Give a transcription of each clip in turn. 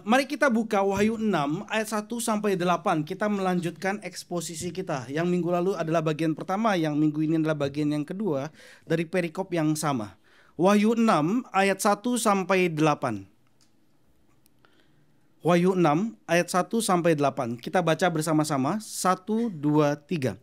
Mari kita buka Wahyu 6 ayat 1 sampai 8. Kita melanjutkan eksposisi kita. Yang minggu lalu adalah bagian pertama, yang minggu ini adalah bagian yang kedua dari perikop yang sama. Wahyu 6 ayat 1 sampai 8. Wahyu 6 ayat 1 sampai 8. Kita baca bersama-sama. 1, 2, 3.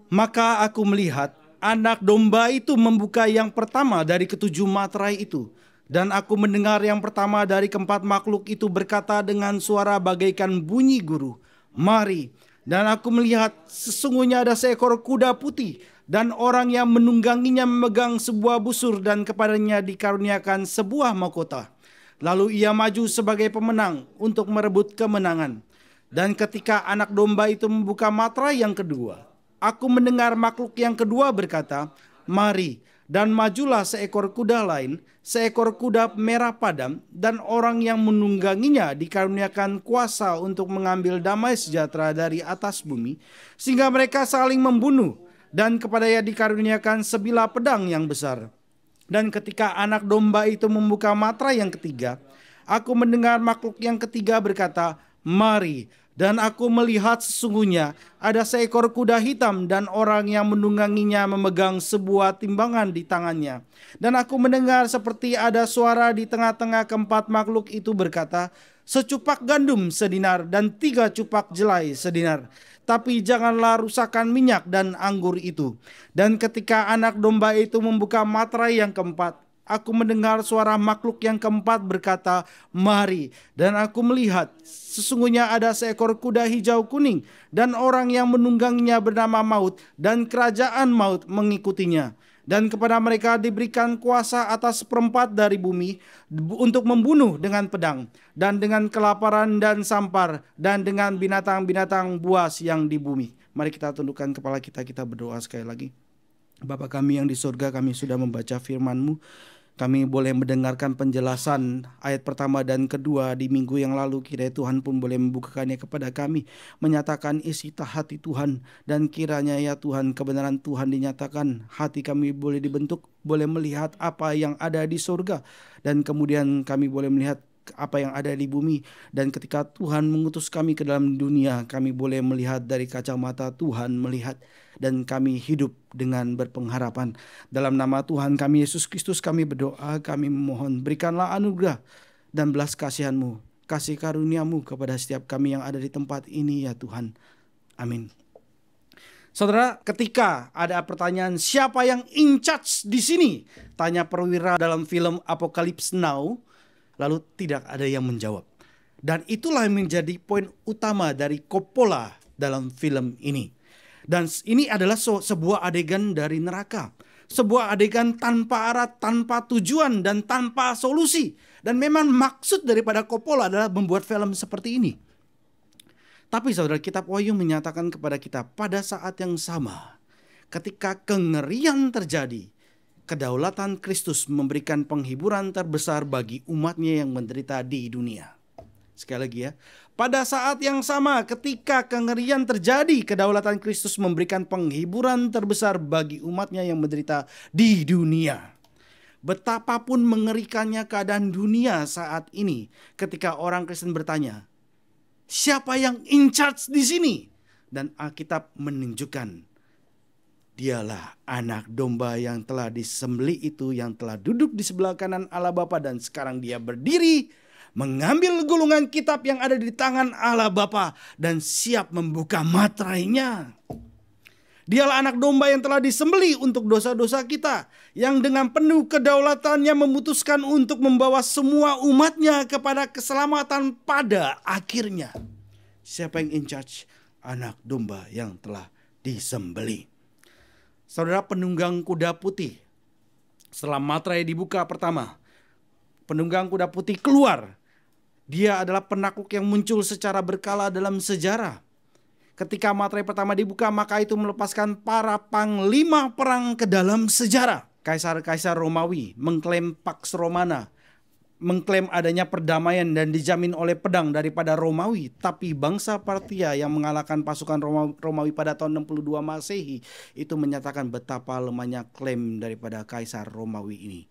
Maka aku melihat anak domba itu membuka yang pertama dari ketujuh materai itu. Dan aku mendengar yang pertama dari keempat makhluk itu berkata dengan suara bagaikan bunyi guru, "Mari." Dan aku melihat sesungguhnya ada seekor kuda putih, dan orang yang menungganginya memegang sebuah busur, dan kepadanya dikaruniakan sebuah mahkota. Lalu ia maju sebagai pemenang untuk merebut kemenangan. Dan ketika anak domba itu membuka materai yang kedua, aku mendengar makhluk yang kedua berkata, "Mari." Dan majulah seekor kuda lain, seekor kuda merah padam, dan orang yang menungganginya dikaruniakan kuasa untuk mengambil damai sejahtera dari atas bumi, sehingga mereka saling membunuh, dan kepadanya dikaruniakan sebilah pedang yang besar. Dan ketika anak domba itu membuka materai yang ketiga, aku mendengar makhluk yang ketiga berkata, "Mari." Dan aku melihat sesungguhnya ada seekor kuda hitam, dan orang yang menungganginya memegang sebuah timbangan di tangannya. Dan aku mendengar seperti ada suara di tengah-tengah keempat makhluk itu berkata, "Secupak gandum sedinar dan 3 cupak jelai sedinar. Tapi janganlah rusakkan minyak dan anggur itu." Dan ketika anak domba itu membuka materai yang keempat, aku mendengar suara makhluk yang keempat berkata, "Mari." Dan aku melihat sesungguhnya ada seekor kuda hijau kuning, dan orang yang menungganginya bernama Maut, dan kerajaan maut mengikutinya. Dan kepada mereka diberikan kuasa atas seperempat dari bumi untuk membunuh dengan pedang, dan dengan kelaparan dan sampar, dan dengan binatang-binatang buas yang di bumi. Mari kita tundukkan kepala kita, kita berdoa sekali lagi. Bapa kami yang di surga, kami sudah membaca firman-Mu. Kami boleh mendengarkan penjelasan ayat pertama dan kedua di minggu yang lalu. Kiranya Tuhan pun boleh membukakannya kepada kami, menyatakan isi hati Tuhan. Dan kiranya ya Tuhan, kebenaran Tuhan dinyatakan, hati kami boleh dibentuk, boleh melihat apa yang ada di surga. Dan kemudian kami boleh melihat apa yang ada di bumi. Dan ketika Tuhan mengutus kami ke dalam dunia, kami boleh melihat dari kacamata Tuhan melihat. Dan kami hidup dengan berpengharapan. Dalam nama Tuhan kami Yesus Kristus kami berdoa, kami memohon, berikanlah anugerah dan belas kasihan-Mu, kasih karunia-Mu kepada setiap kami yang ada di tempat ini ya Tuhan. Amin. Saudara, ketika ada pertanyaan siapa yang in charge di sini, tanya perwira dalam film Apocalypse Now, lalu tidak ada yang menjawab. Dan itulah yang menjadi poin utama dari Coppola dalam film ini. Dan ini adalah sebuah adegan dari neraka. Sebuah adegan tanpa arah, tanpa tujuan, dan tanpa solusi. Dan memang maksud daripada Coppola adalah membuat film seperti ini. Tapi saudara, kitab Wahyu menyatakan kepada kita pada saat yang sama, ketika kengerian terjadi, kedaulatan Kristus memberikan penghiburan terbesar bagi umatnya yang menderita di dunia. Sekali lagi ya, pada saat yang sama ketika kengerian terjadi, kedaulatan Kristus memberikan penghiburan terbesar bagi umatnya yang menderita di dunia. Betapapun mengerikannya keadaan dunia saat ini, ketika orang Kristen bertanya, siapa yang in charge di sini? Dan Alkitab menunjukkan, dialah anak domba yang telah disembelih itu, yang telah duduk di sebelah kanan Allah Bapa, dan sekarang dia berdiri mengambil gulungan kitab yang ada di tangan Allah Bapa dan siap membuka materainya. Dialah anak domba yang telah disembelih untuk dosa-dosa kita, yang dengan penuh kedaulatannya memutuskan untuk membawa semua umatnya kepada keselamatan pada akhirnya. Siapa yang in charge? Anak domba yang telah disembelih. Saudara, penunggang kuda putih, setelah materai dibuka pertama, penunggang kuda putih keluar. Dia adalah penakluk yang muncul secara berkala dalam sejarah. Ketika materai pertama dibuka, maka itu melepaskan para panglima perang ke dalam sejarah. Kaisar-kaisar Romawi mengklaim Pax Romana, mengklaim adanya perdamaian dan dijamin oleh pedang daripada Romawi. Tapi bangsa Partia yang mengalahkan pasukan Romawi pada tahun 62 Masehi itu menyatakan betapa lemahnya klaim daripada Kaisar Romawi ini.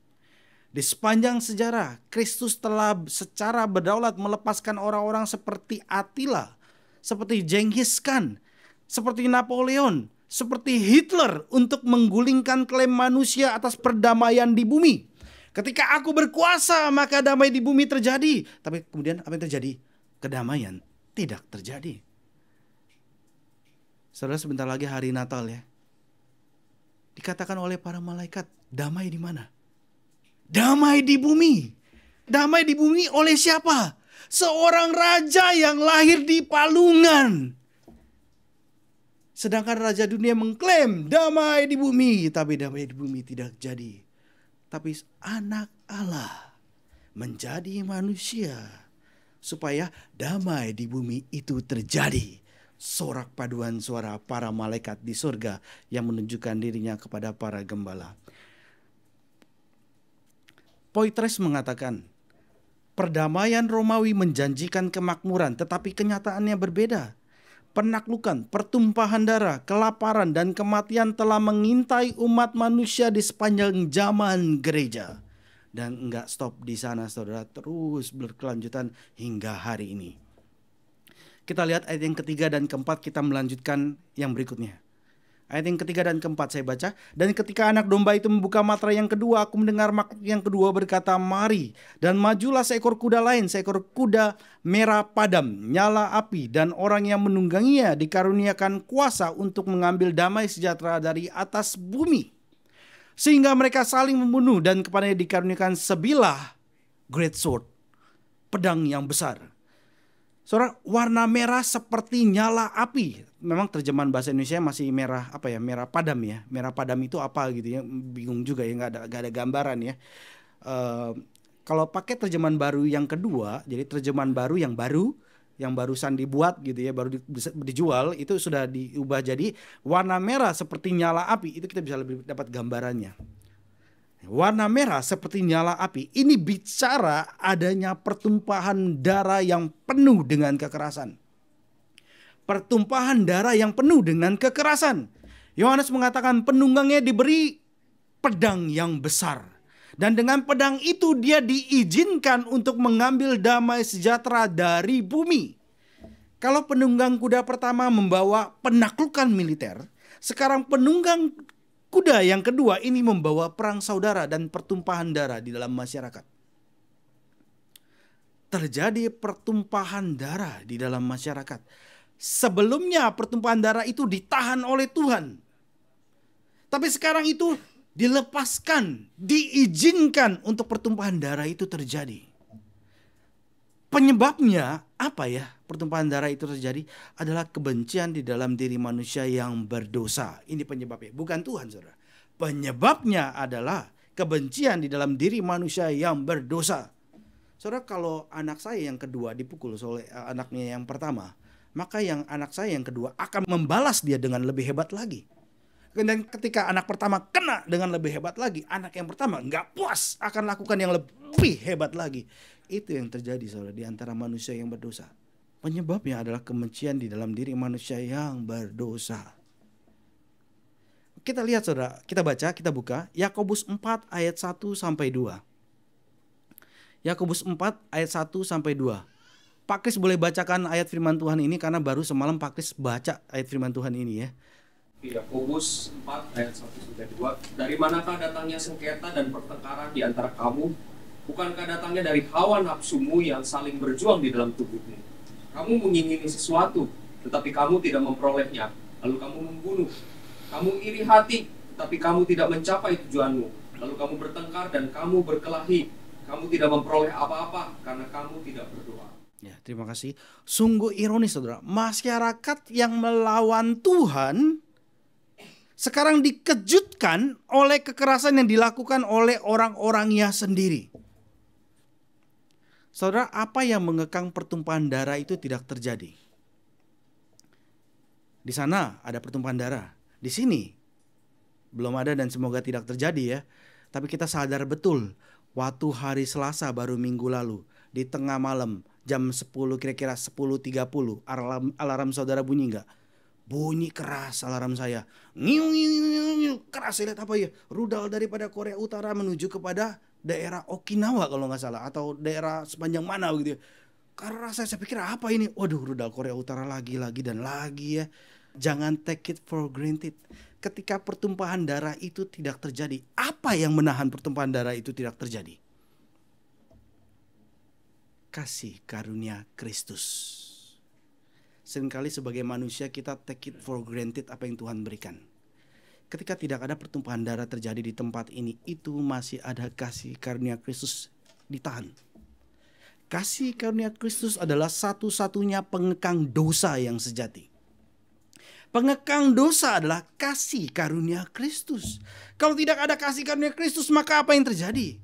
Di sepanjang sejarah, Kristus telah secara berdaulat melepaskan orang-orang seperti Attila, seperti Genghis Khan, seperti Napoleon, seperti Hitler untuk menggulingkan klaim manusia atas perdamaian di bumi. Ketika aku berkuasa, maka damai di bumi terjadi. Tapi kemudian apa yang terjadi? Kedamaian tidak terjadi. Saudara, sebentar lagi hari Natal ya. Dikatakan oleh para malaikat, damai di mana? Damai di bumi. Damai di bumi oleh siapa? Seorang raja yang lahir di palungan. Sedangkan raja dunia mengklaim damai di bumi, tapi damai di bumi tidak jadi. Tapi anak Allah menjadi manusia supaya damai di bumi itu terjadi. Sorak paduan suara para malaikat di surga yang menunjukkan dirinya kepada para gembala. Poitres mengatakan, perdamaian Romawi menjanjikan kemakmuran, tetapi kenyataannya berbeda. Penaklukan, pertumpahan darah, kelaparan, dan kematian telah mengintai umat manusia di sepanjang zaman gereja. Dan enggak stop di sana, saudara, terus berkelanjutan hingga hari ini. Kita lihat ayat yang ketiga dan keempat, kita melanjutkan yang berikutnya. Ayat yang ketiga dan keempat saya baca. Dan ketika anak domba itu membuka materai yang kedua, aku mendengar makhluk yang kedua berkata, mari. Dan majulah seekor kuda lain, seekor kuda merah padam, nyala api. Dan orang yang menungganginya dikaruniakan kuasa untuk mengambil damai sejahtera dari atas bumi. Sehingga mereka saling membunuh, dan kepadanya dikaruniakan sebilah great sword, pedang yang besar. Saudara, warna merah seperti nyala api. Memang terjemahan bahasa Indonesia masih merah apa ya? Merah padam ya. Merah padam itu apa gitu ya? Bingung juga ya, nggak ada gambaran ya. Kalau pakai terjemahan baru yang kedua, jadi terjemahan baru yang barusan dibuat gitu ya, baru dijual, itu sudah diubah jadi warna merah seperti nyala api. Itu kita bisa lebih dapat gambarannya. Warna merah seperti nyala api. Ini bicara adanya pertumpahan darah yang penuh dengan kekerasan. Pertumpahan darah yang penuh dengan kekerasan. Yohanes mengatakan penunggangnya diberi pedang yang besar. Dan dengan pedang itu dia diizinkan untuk mengambil damai sejahtera dari bumi. Kalau penunggang kuda pertama membawa penaklukan militer, sekarang penunggang kuda yang kedua ini membawa perang saudara dan pertumpahan darah di dalam masyarakat. Terjadi pertumpahan darah di dalam masyarakat. Sebelumnya pertumpahan darah itu ditahan oleh Tuhan. Tapi sekarang itu dilepaskan, diizinkan untuk pertumpahan darah itu terjadi. Penyebabnya apa ya? Pertumpahan darah itu terjadi adalah kebencian di dalam diri manusia yang berdosa. Ini penyebabnya, bukan Tuhan, saudara. Penyebabnya adalah kebencian di dalam diri manusia yang berdosa. Saudara, kalau anak saya yang kedua dipukul oleh anaknya yang pertama, maka yang anak saya yang kedua akan membalas dia dengan lebih hebat lagi. Dan ketika anak pertama kena dengan lebih hebat lagi, anak yang pertama nggak puas akan lakukan yang lebih hebat lagi. Itu yang terjadi, saudara, di antara manusia yang berdosa. Penyebabnya adalah kebencian di dalam diri manusia yang berdosa. Kita lihat, saudara, kita baca, kita buka Yakobus 4 ayat 1 sampai 2. Yakobus 4 ayat 1 sampai 2. Pak Kris boleh bacakan ayat firman Tuhan ini karena baru semalam Pak Kris baca ayat firman Tuhan ini ya. Yakobus 4 ayat 1 sampai 2. Dari manakah datangnya sengketa dan pertengkaran di antara kamu? Bukankah datangnya dari hawa nafsumu yang saling berjuang di dalam tubuhmu? Kamu mengingini sesuatu, tetapi kamu tidak memperolehnya, lalu kamu membunuh. Kamu iri hati, tetapi kamu tidak mencapai tujuanmu. Lalu kamu bertengkar dan kamu berkelahi. Kamu tidak memperoleh apa-apa karena kamu tidak berdoa. Ya, terima kasih. Sungguh ironis, saudara. Masyarakat yang melawan Tuhan sekarang dikejutkan oleh kekerasan yang dilakukan oleh orang-orangnya sendiri. Saudara, apa yang mengekang pertumpahan darah itu tidak terjadi. Di sana ada pertumpahan darah. Di sini belum ada dan semoga tidak terjadi ya. Tapi kita sadar betul, waktu hari Selasa baru minggu lalu, di tengah malam, jam 10 kira-kira 10.30, alarm saudara bunyi enggak? Bunyi keras alarm saya. Ngiu, keras, saya lihat apa ya? Rudal daripada Korea Utara menuju kepada daerah Okinawa kalau nggak salah, atau daerah sepanjang mana gitu ya. Karena saya pikir apa ini? Waduh, rudal Korea Utara lagi dan lagi ya. Jangan take it for granted. Ketika pertumpahan darah itu tidak terjadi, apa yang menahan pertumpahan darah itu tidak terjadi? Kasih karunia Kristus. Seringkali sebagai manusia kita take it for granted apa yang Tuhan berikan. Ketika tidak ada pertumpahan darah terjadi di tempat ini, itu masih ada kasih karunia Kristus ditahan. Kasih karunia Kristus adalah satu-satunya pengekang dosa yang sejati. Pengekang dosa adalah kasih karunia Kristus. Kalau tidak ada kasih karunia Kristus, maka apa yang terjadi?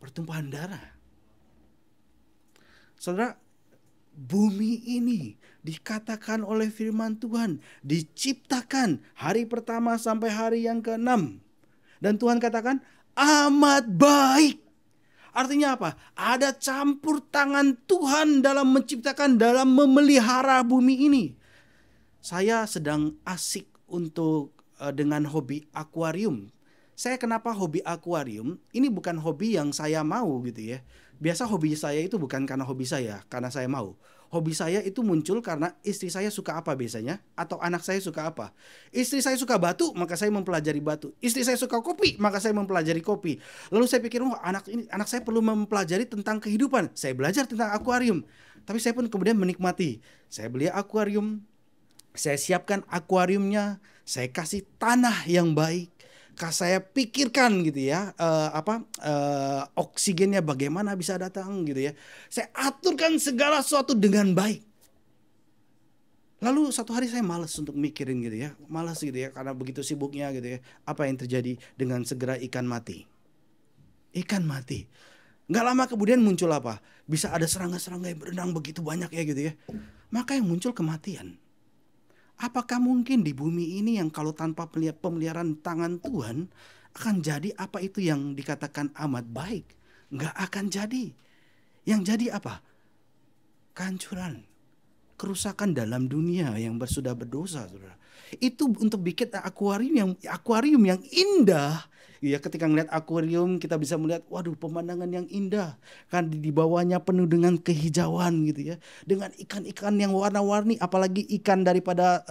Pertumpahan darah. Saudara, bumi ini dikatakan oleh firman Tuhan diciptakan hari pertama sampai hari yang ke-6. Dan Tuhan katakan amat baik. Artinya apa? Ada campur tangan Tuhan dalam menciptakan, dalam memelihara bumi ini. Saya sedang asik dengan hobi akuarium. Saya kenapa hobi akuarium? Ini bukan hobi yang saya mau gitu ya. Biasa hobi saya itu bukan karena hobi saya, karena saya mau. Hobi saya itu muncul karena istri saya suka apa biasanya, atau anak saya suka apa. Istri saya suka batu, maka saya mempelajari batu. Istri saya suka kopi, maka saya mempelajari kopi. Lalu saya pikir, anak saya perlu mempelajari tentang kehidupan. Saya belajar tentang akuarium. Tapi saya pun kemudian menikmati. Saya beli akuarium, saya siapkan akuariumnya, saya kasih tanah yang baik. Saya pikirkan gitu ya, oksigennya bagaimana bisa datang gitu ya. Saya aturkan segala sesuatu dengan baik. Lalu satu hari saya malas untuk mikirin gitu ya, malas gitu ya, karena begitu sibuknya gitu ya. Apa yang terjadi dengan segera ikan mati? Ikan mati. Nggak lama kemudian muncul apa? Bisa ada serangga-serangga yang berenang begitu banyak ya gitu ya. Maka yang muncul kematian. Apakah mungkin di bumi ini yang kalau tanpa pemeliharaan tangan Tuhan akan jadi apa itu yang dikatakan amat baik? Nggak akan jadi. Yang jadi apa? Kehancuran, kerusakan dalam dunia yang sudah berdosa, saudara. Itu untuk bikin akuarium yang indah. Ya, ketika ngeliat akuarium kita bisa melihat, waduh, pemandangan yang indah. Kan di bawahnya penuh dengan kehijauan gitu ya. Dengan ikan-ikan yang warna-warni, apalagi ikan daripada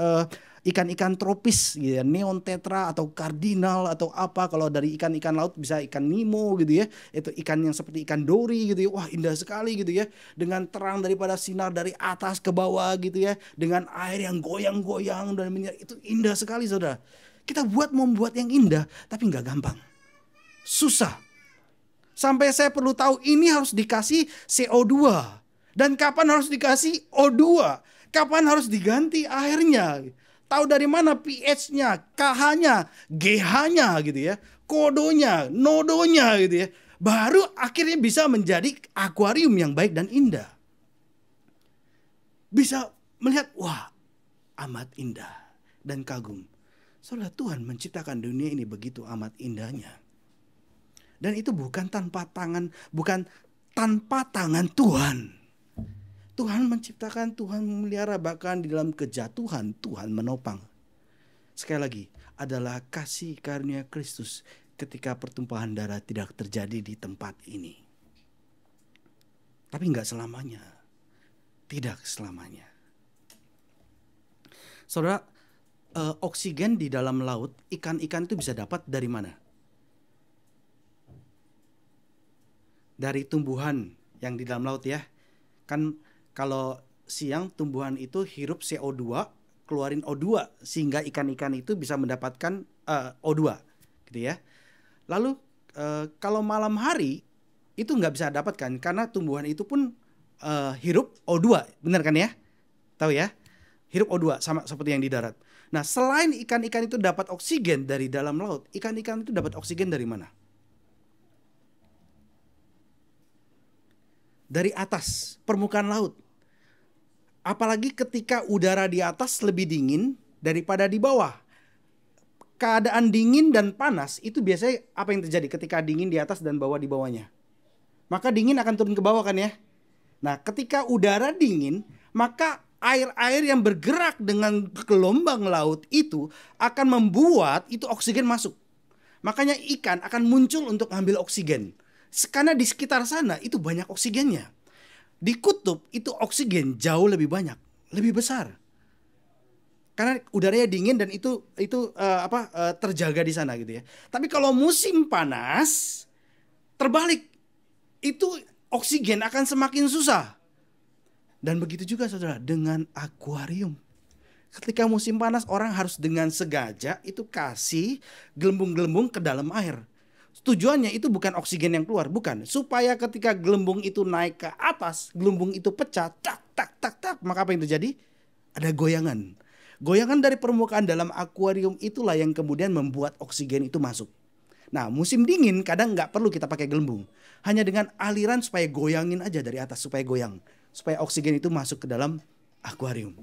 ikan-ikan tropis gitu ya. Neon tetra atau kardinal atau apa. Kalau dari ikan-ikan laut bisa ikan Nemo gitu ya. Itu ikan yang seperti ikan dori gitu ya. Wah, indah sekali gitu ya. Dengan terang daripada sinar dari atas ke bawah gitu ya. Dengan air yang goyang-goyang dan itu indah sekali, saudara. Kita membuat yang indah, tapi nggak gampang. Susah. Sampai saya perlu tahu ini harus dikasih CO2. Dan kapan harus dikasih O2. Kapan harus diganti airnya. Tahu dari mana pH-nya, KH-nya, GH-nya gitu ya. Kodonya, nodonya gitu ya. Baru akhirnya bisa menjadi akuarium yang baik dan indah. Bisa melihat, wah, amat indah dan kagum. Saudara, Tuhan menciptakan dunia ini begitu amat indahnya. Dan itu bukan tanpa tangan Tuhan. Tuhan menciptakan, Tuhan memelihara, bahkan di dalam kejatuhan Tuhan menopang. Sekali lagi, adalah kasih karunia Kristus ketika pertumpahan darah tidak terjadi di tempat ini. Tapi enggak selamanya. Tidak selamanya. Saudara, oksigen di dalam laut, ikan-ikan itu bisa dapat dari mana? Dari tumbuhan yang di dalam laut ya. Kan kalau siang tumbuhan itu hirup CO2, keluarin O2 sehingga ikan-ikan itu bisa mendapatkan O2 gitu ya. Lalu kalau malam hari itu nggak bisa dapatkan karena tumbuhan itu pun hirup O2, benar kan ya? Tahu ya? Hirup O2 sama seperti yang di darat. Nah, selain ikan-ikan itu dapat oksigen dari dalam laut, ikan-ikan itu dapat oksigen dari mana? Dari atas, permukaan laut. Apalagi ketika udara di atas lebih dingin daripada di bawah. Keadaan dingin dan panas itu biasanya apa yang terjadi ketika dingin di atas dan bawah di bawahnya? Maka dingin akan turun ke bawah kan ya? Nah, ketika udara dingin, maka air-air yang bergerak dengan gelombang laut itu akan membuat itu oksigen masuk. Makanya ikan akan muncul untuk ambil oksigen. Karena di sekitar sana itu banyak oksigennya. Di kutub itu oksigen jauh lebih banyak, lebih besar. Karena udaranya dingin dan itu terjaga di sana gitu ya. Tapi kalau musim panas terbalik, itu oksigen akan semakin susah. Dan begitu juga saudara dengan akuarium. Ketika musim panas orang harus dengan sengaja itu kasih gelembung-gelembung ke dalam air. Tujuannya itu bukan oksigen yang keluar, bukan. Supaya ketika gelembung itu naik ke atas, gelembung itu pecah, tak tak tak tak, maka apa yang terjadi? Ada goyangan. Goyangan dari permukaan dalam akuarium itulah yang kemudian membuat oksigen itu masuk. Nah, musim dingin kadang nggak perlu kita pakai gelembung. Hanya dengan aliran supaya goyangin aja dari atas, supaya goyang. Supaya oksigen itu masuk ke dalam akuarium.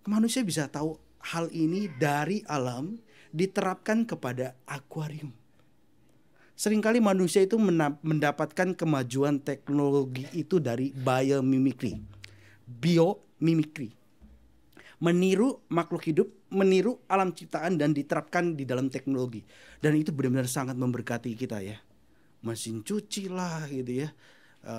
Manusia bisa tahu hal ini dari alam diterapkan kepada akuarium. Seringkali manusia itu mendapatkan kemajuan teknologi itu dari biomimicry. Biomimicry. Meniru makhluk hidup, meniru alam ciptaan dan diterapkan di dalam teknologi. Dan itu benar-benar sangat memberkati kita ya. Mesin cuci lah gitu ya.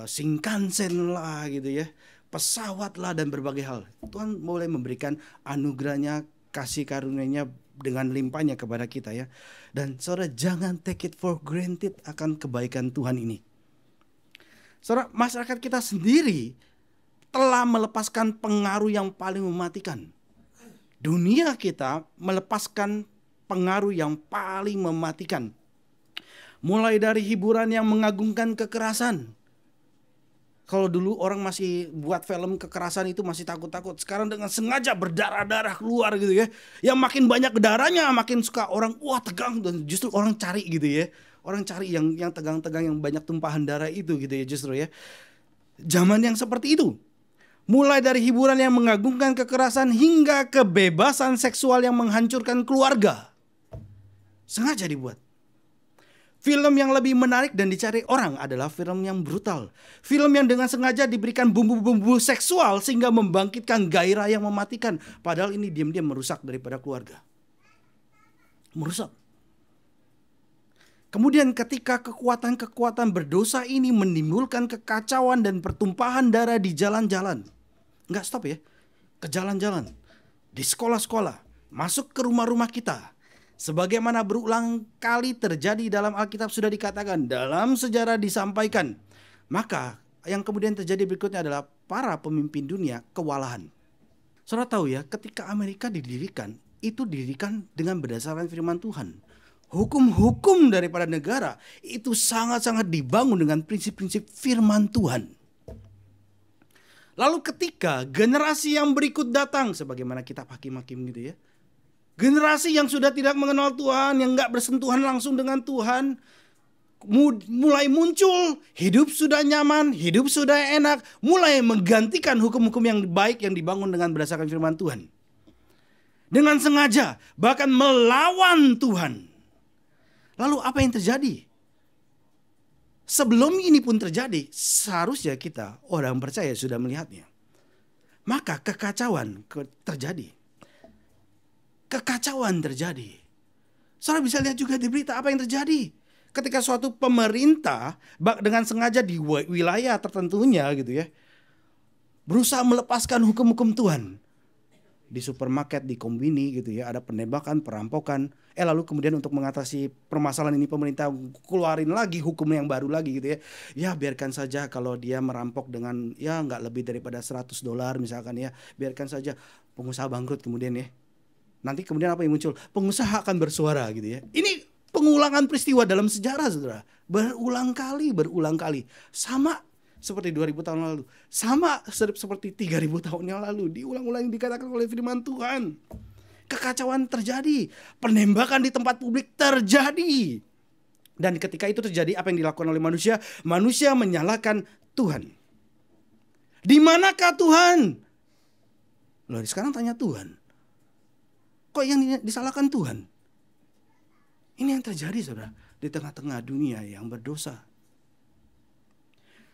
Shinkansen lah gitu ya. Pesawat lah dan berbagai hal. Tuhan mulai memberikan anugerahnya, kasih karunia-Nya dengan limpahnya kepada kita ya. Dan saudara jangan take it for granted akan kebaikan Tuhan ini. Saudara, masyarakat kita sendiri telah melepaskan pengaruh yang paling mematikan. Dunia kita melepaskan pengaruh yang paling mematikan. Mulai dari hiburan yang mengagungkan kekerasan. Kalau dulu orang masih buat film kekerasan itu masih takut-takut. Sekarang dengan sengaja berdarah-darah keluar gitu ya. Yang makin banyak darahnya makin suka orang tegang. Dan justru orang cari gitu ya. Orang cari yang tegang-tegang, yang banyak tumpahan darah itu gitu ya justru ya. Zaman yang seperti itu. Mulai dari hiburan yang mengagungkan kekerasan hingga kebebasan seksual yang menghancurkan keluarga. Sengaja dibuat. Film yang lebih menarik dan dicari orang adalah film yang brutal. Film yang dengan sengaja diberikan bumbu-bumbu seksual sehingga membangkitkan gairah yang mematikan. Padahal ini diam-diam merusak daripada keluarga. Merusak. Kemudian ketika kekuatan-kekuatan berdosa ini menimbulkan kekacauan dan pertumpahan darah di jalan-jalan. Enggak stop ya. Ke jalan-jalan. Di sekolah-sekolah. Masuk ke rumah-rumah kita. Sebagaimana berulang kali terjadi dalam Alkitab sudah dikatakan. Dalam sejarah disampaikan. Maka yang kemudian terjadi berikutnya adalah para pemimpin dunia kewalahan. Saudara tahu ya, ketika Amerika didirikan. Itu didirikan dengan berdasarkan firman Tuhan. Hukum-hukum daripada negara itu sangat-sangat dibangun dengan prinsip-prinsip firman Tuhan. Lalu ketika generasi yang berikut datang, sebagaimana kitab Hakim-Hakim gitu ya. Generasi yang sudah tidak mengenal Tuhan, yang gak bersentuhan langsung dengan Tuhan. Mulai muncul, hidup sudah nyaman, hidup sudah enak. Mulai menggantikan hukum-hukum yang baik yang dibangun dengan berdasarkan firman Tuhan. Dengan sengaja, bahkan melawan Tuhan. Lalu apa yang terjadi? Sebelum ini pun terjadi, seharusnya kita orang percaya sudah melihatnya. Maka kekacauan terjadi. Kekacauan terjadi. Saudara bisa lihat juga di berita apa yang terjadi. Ketika suatu pemerintah dengan sengaja di wilayah tertentunya gitu ya. Berusaha melepaskan hukum-hukum Tuhan. Di supermarket, di kombini gitu ya, ada penembakan, perampokan. Lalu kemudian untuk mengatasi permasalahan ini pemerintah keluarin lagi hukum yang baru lagi gitu ya. Ya biarkan saja kalau dia merampok dengan ya nggak lebih daripada $100 misalkan ya. Biarkan saja pengusaha bangkrut kemudian ya. Nanti kemudian apa yang muncul? Pengusaha akan bersuara gitu ya. Ini pengulangan peristiwa dalam sejarah saudara. Berulang kali. Sama seperti 2000 tahun lalu. Sama seperti 3000 tahun yang lalu. Diulang-ulang dikatakan oleh firman Tuhan. Kekacauan terjadi. Penembakan di tempat publik terjadi. Dan ketika itu terjadi apa yang dilakukan oleh manusia? Manusia menyalahkan Tuhan. Di manakah Tuhan? Loh sekarang tanya Tuhan. Kok yang disalahkan Tuhan? Ini yang terjadi saudara. Di tengah-tengah dunia yang berdosa.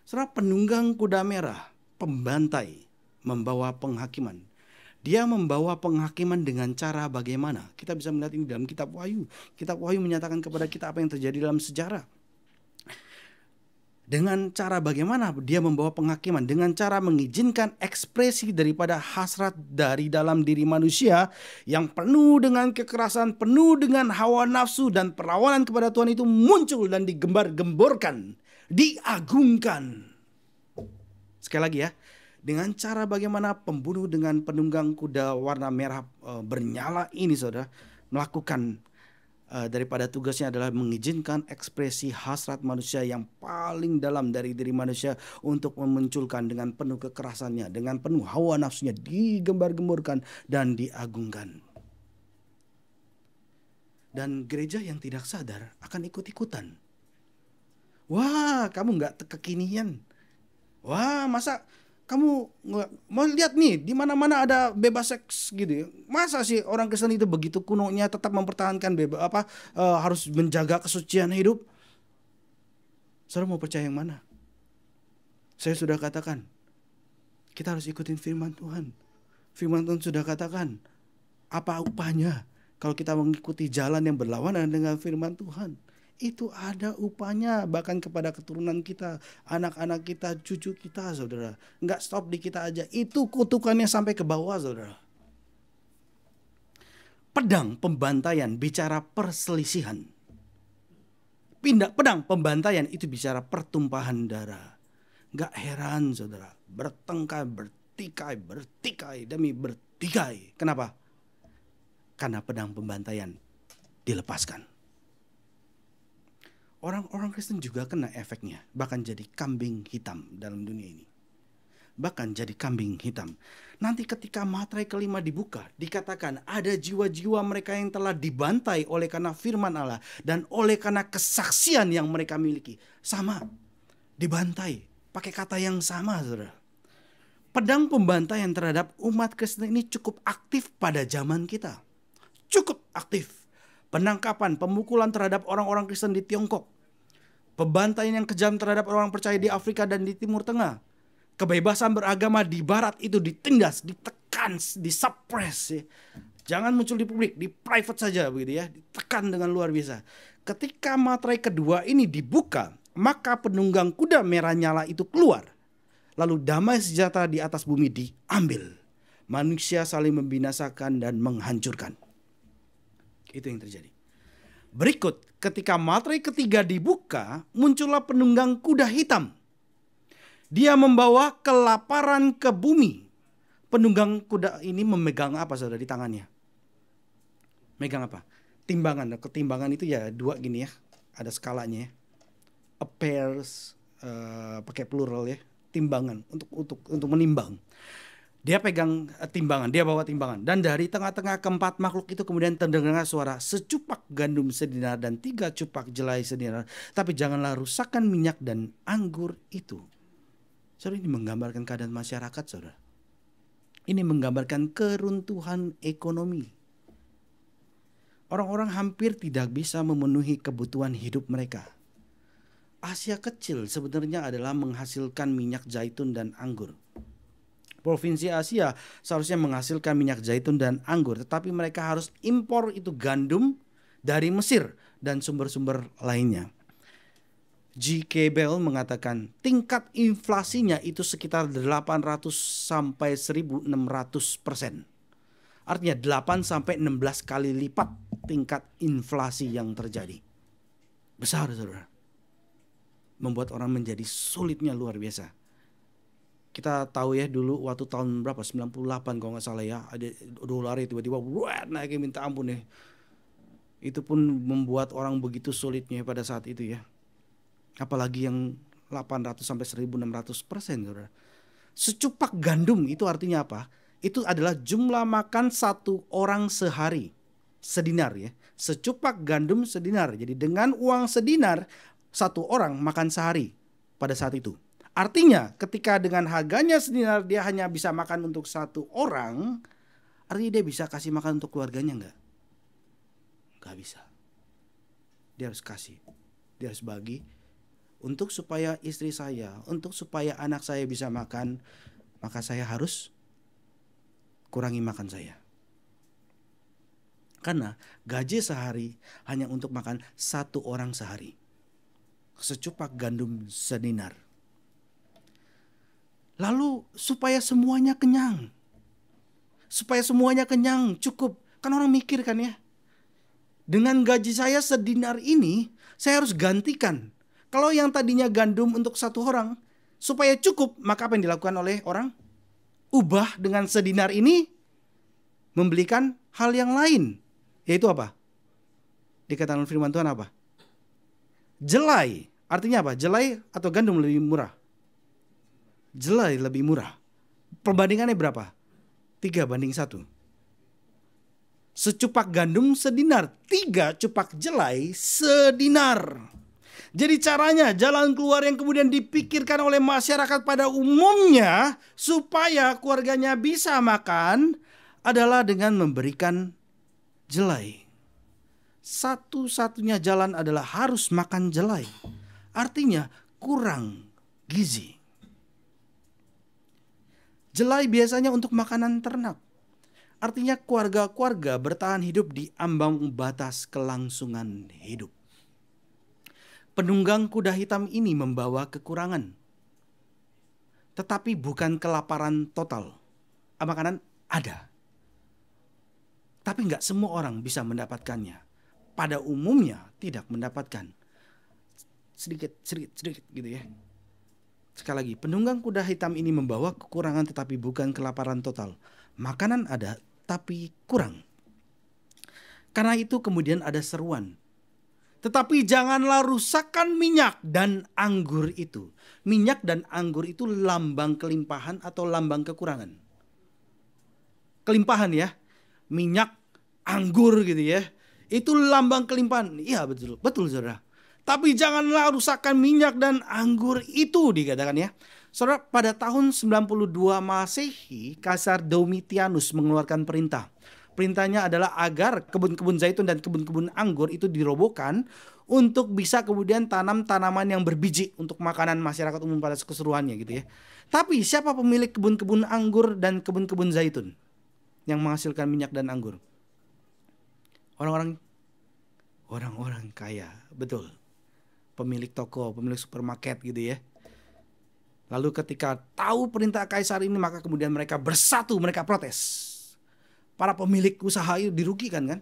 Saudara, penunggang kuda merah, pembantai, membawa penghakiman. Dia membawa penghakiman dengan cara bagaimana? Kita bisa melihat ini dalam kitab Wahyu. Kitab Wahyu menyatakan kepada kita apa yang terjadi dalam sejarah. Dengan cara bagaimana dia membawa penghakiman, dengan cara mengizinkan ekspresi daripada hasrat dari dalam diri manusia yang penuh dengan kekerasan, penuh dengan hawa nafsu dan perlawanan kepada Tuhan itu muncul dan digembar-gemborkan, diagungkan. Sekali lagi ya, dengan cara bagaimana pembunuh dengan penunggang kuda warna merah bernyala ini saudara melakukan daripada tugasnya adalah mengizinkan ekspresi hasrat manusia yang paling dalam dari diri manusia untuk memunculkan dengan penuh kekerasannya, dengan penuh hawa nafsunya, digembar-gemborkan dan diagungkan. Dan gereja yang tidak sadar akan ikut-ikutan. Wah, kamu nggak kekinian. Wah, masa kamu mau lihat nih di mana-mana ada bebas seks gitu ya. Masa sih orang Kristen itu begitu kunonya tetap mempertahankan harus menjaga kesucian hidup? Saudara mau percaya yang mana? Saya sudah katakan, kita harus ikutin firman Tuhan. Firman Tuhan sudah katakan, apa upahnya kalau kita mengikuti jalan yang berlawanan dengan firman Tuhan? Itu ada upahnya bahkan kepada keturunan kita, anak-anak kita, cucu kita, saudara. Nggak stop di kita aja. Itu kutukannya sampai ke bawah, saudara. Pedang pembantaian bicara perselisihan. Pedang pembantaian itu bicara pertumpahan darah. Nggak heran, saudara. Bertengkar, bertikai demi bertikai. Kenapa? Karena pedang pembantaian dilepaskan. Orang-orang Kristen juga kena efeknya, bahkan jadi kambing hitam dalam dunia ini. Bahkan jadi kambing hitam. Nanti ketika materai kelima dibuka, dikatakan ada jiwa-jiwa mereka yang telah dibantai oleh karena firman Allah dan oleh karena kesaksian yang mereka miliki. Sama, dibantai, pakai kata yang sama, saudara. Pedang pembantaian terhadap umat Kristen ini cukup aktif pada zaman kita. Cukup aktif. Penangkapan, pemukulan terhadap orang-orang Kristen di Tiongkok. Pembantaian yang kejam terhadap orang percaya di Afrika dan di Timur Tengah. Kebebasan beragama di Barat itu ditindas, ditekan, disuppress. Ya. Jangan muncul di publik, di private saja begitu ya. Ditekan dengan luar biasa. Ketika materai kedua ini dibuka, maka penunggang kuda merah nyala itu keluar. Lalu damai sejahtera di atas bumi diambil. Manusia saling membinasakan dan menghancurkan. Itu yang terjadi. Berikut, ketika materai ketiga dibuka, muncullah penunggang kuda hitam. Dia membawa kelaparan ke bumi. Penunggang kuda ini memegang apa saudara di tangannya? Megang apa? Timbangan. Ketimbangan itu ya dua gini ya. Ada skalanya ya. Affairs, pakai plural ya. Timbangan untuk menimbang. Dia pegang timbangan, dia bawa timbangan. Dan dari tengah-tengah keempat makhluk itu kemudian terdengar suara, secupak gandum sedinar dan 3 cupak jelai sedinar. Tapi janganlah rusakkan minyak dan anggur itu. Saudara, ini menggambarkan keadaan masyarakat, saudara. Ini menggambarkan keruntuhan ekonomi. Orang-orang hampir tidak bisa memenuhi kebutuhan hidup mereka. Asia kecil sebenarnya adalah menghasilkan minyak zaitun dan anggur. Provinsi Asia seharusnya menghasilkan minyak zaitun dan anggur, tetapi mereka harus impor itu gandum dari Mesir dan sumber-sumber lainnya. G.K. Bell mengatakan tingkat inflasinya itu sekitar 800 sampai 1.600%. Artinya 8 sampai 16 kali lipat tingkat inflasi yang terjadi. Besar, saudara. Membuat orang menjadi sulitnya luar biasa. Kita tahu ya dulu waktu tahun berapa 98 kalau nggak salah ya, ada dolar tiba-tiba naik minta ampun ya. Itu pun membuat orang begitu sulitnya pada saat itu ya. Apalagi yang 800 sampai 1.600%, saudara. Secupak gandum itu artinya apa? Itu adalah jumlah makan satu orang sehari, sedinar ya. Secupak gandum sedinar. Jadi dengan uang sedinar satu orang makan sehari pada saat itu. Artinya ketika dengan harganya sedinar dia hanya bisa makan untuk satu orang, artinya dia bisa kasih makan untuk keluarganya enggak? Enggak bisa. Dia harus kasih, dia harus bagi untuk supaya istri saya, untuk supaya anak saya bisa makan, maka saya harus kurangi makan saya. Karena gaji sehari hanya untuk makan satu orang sehari. secupak gandum sedinar. Lalu supaya semuanya kenyang. Supaya semuanya kenyang, cukup. Kan orang mikir kan ya. Dengan gaji saya sedinar ini, saya harus gantikan. Kalau yang tadinya gandum untuk satu orang, supaya cukup, maka apa yang dilakukan oleh orang? Ubah dengan sedinar ini, membelikan hal yang lain. Yaitu apa? Dikatakan firman Tuhan apa? Jelai. Artinya apa? Jelai atau gandum lebih murah? Jelai lebih murah. Perbandingannya berapa? 3:1. Secupak gandum sedinar, 3 cupak jelai sedinar. Jadi caranya, jalan keluar yang kemudian dipikirkan oleh masyarakat pada umumnya supaya keluarganya bisa makan adalah dengan memberikan jelai. Satu-satunya jalan adalah harus makan jelai. Artinya kurang gizi. Jelai biasanya untuk makanan ternak. Artinya keluarga-keluarga bertahan hidup di ambang batas kelangsungan hidup. Penunggang kuda hitam ini membawa kekurangan. Tetapi bukan kelaparan total. Makanan ada. Tapi nggak semua orang bisa mendapatkannya. Pada umumnya tidak mendapatkan. Sedikit gitu ya. Sekali lagi, penunggang kuda hitam ini membawa kekurangan tetapi bukan kelaparan total. Makanan ada tapi kurang. Karena itu kemudian ada seruan. Tetapi janganlah rusakkan minyak dan anggur itu. Minyak dan anggur itu lambang kelimpahan atau lambang kekurangan. Kelimpahan ya. Minyak, anggur gitu ya. Itu lambang kelimpahan. Iya betul saudara. Tapi janganlah rusakkan minyak dan anggur itu dikatakan ya. Saudara, pada tahun 92 Masehi, Kaisar Domitianus mengeluarkan perintah. Perintahnya adalah agar kebun-kebun zaitun dan kebun-kebun anggur itu dirobohkan untuk bisa kemudian tanam tanaman yang berbiji untuk makanan masyarakat umum pada keseluruhannya gitu ya. Tapi siapa pemilik kebun-kebun anggur dan kebun-kebun zaitun yang menghasilkan minyak dan anggur? Orang-orang kaya, betul. Pemilik toko, pemilik supermarket gitu ya. Lalu ketika tahu perintah kaisar ini maka kemudian mereka bersatu, mereka protes. Para pemilik usaha itu dirugikan kan.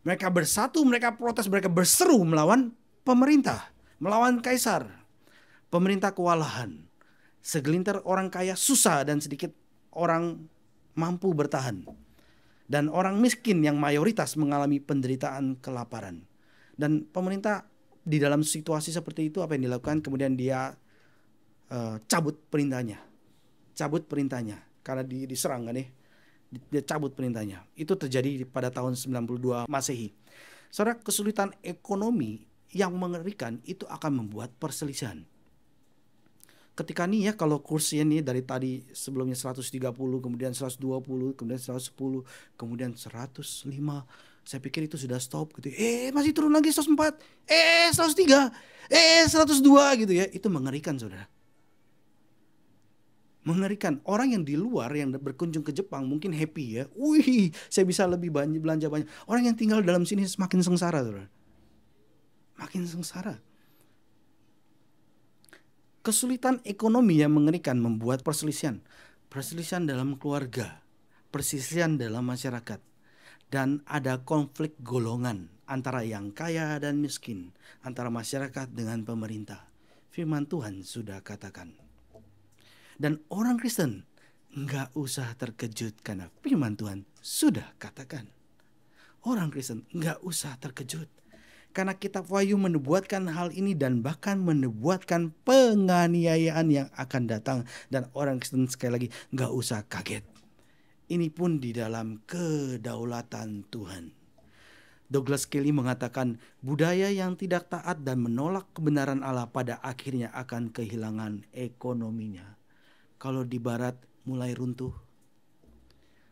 Mereka bersatu, mereka protes, mereka berseru melawan pemerintah, melawan kaisar. Pemerintah kewalahan. Segelintir orang kaya susah dan sedikit orang mampu bertahan. Dan orang miskin yang mayoritas mengalami penderitaan kelaparan. Dan pemerintah di dalam situasi seperti itu apa yang dilakukan? Kemudian dia cabut perintahnya. Karena diserang kan ya. Dia cabut perintahnya. Itu terjadi pada tahun 92 Masehi. Saudara, kesulitan ekonomi yang mengerikan itu akan membuat perselisihan. Ketika nih ya kalau kursinya nih dari tadi sebelumnya 130, kemudian 120, kemudian 110, kemudian 105. Saya pikir itu sudah stop gitu. Masih turun lagi 104. 103. 102 gitu ya. Itu mengerikan saudara. Mengerikan. Orang yang di luar yang berkunjung ke Jepang mungkin happy ya. Wih, saya bisa lebih banyak belanja banyak. Orang yang tinggal dalam sini semakin sengsara saudara. Makin sengsara. Kesulitan ekonomi yang mengerikan membuat perselisihan. Perselisihan dalam keluarga. Perselisihan dalam masyarakat. Dan ada konflik golongan antara yang kaya dan miskin. Antara masyarakat dengan pemerintah. Firman Tuhan sudah katakan. Dan orang Kristen nggak usah terkejut karena firman Tuhan sudah katakan. Orang Kristen nggak usah terkejut. Karena kitab Wahyu menubuatkan hal ini dan bahkan menubuatkan penganiayaan yang akan datang. Dan orang Kristen sekali lagi nggak usah kaget. Ini pun di dalam kedaulatan Tuhan. Douglas Kelly mengatakan budaya yang tidak taat dan menolak kebenaran Allah pada akhirnya akan kehilangan ekonominya. Kalau di barat mulai runtuh.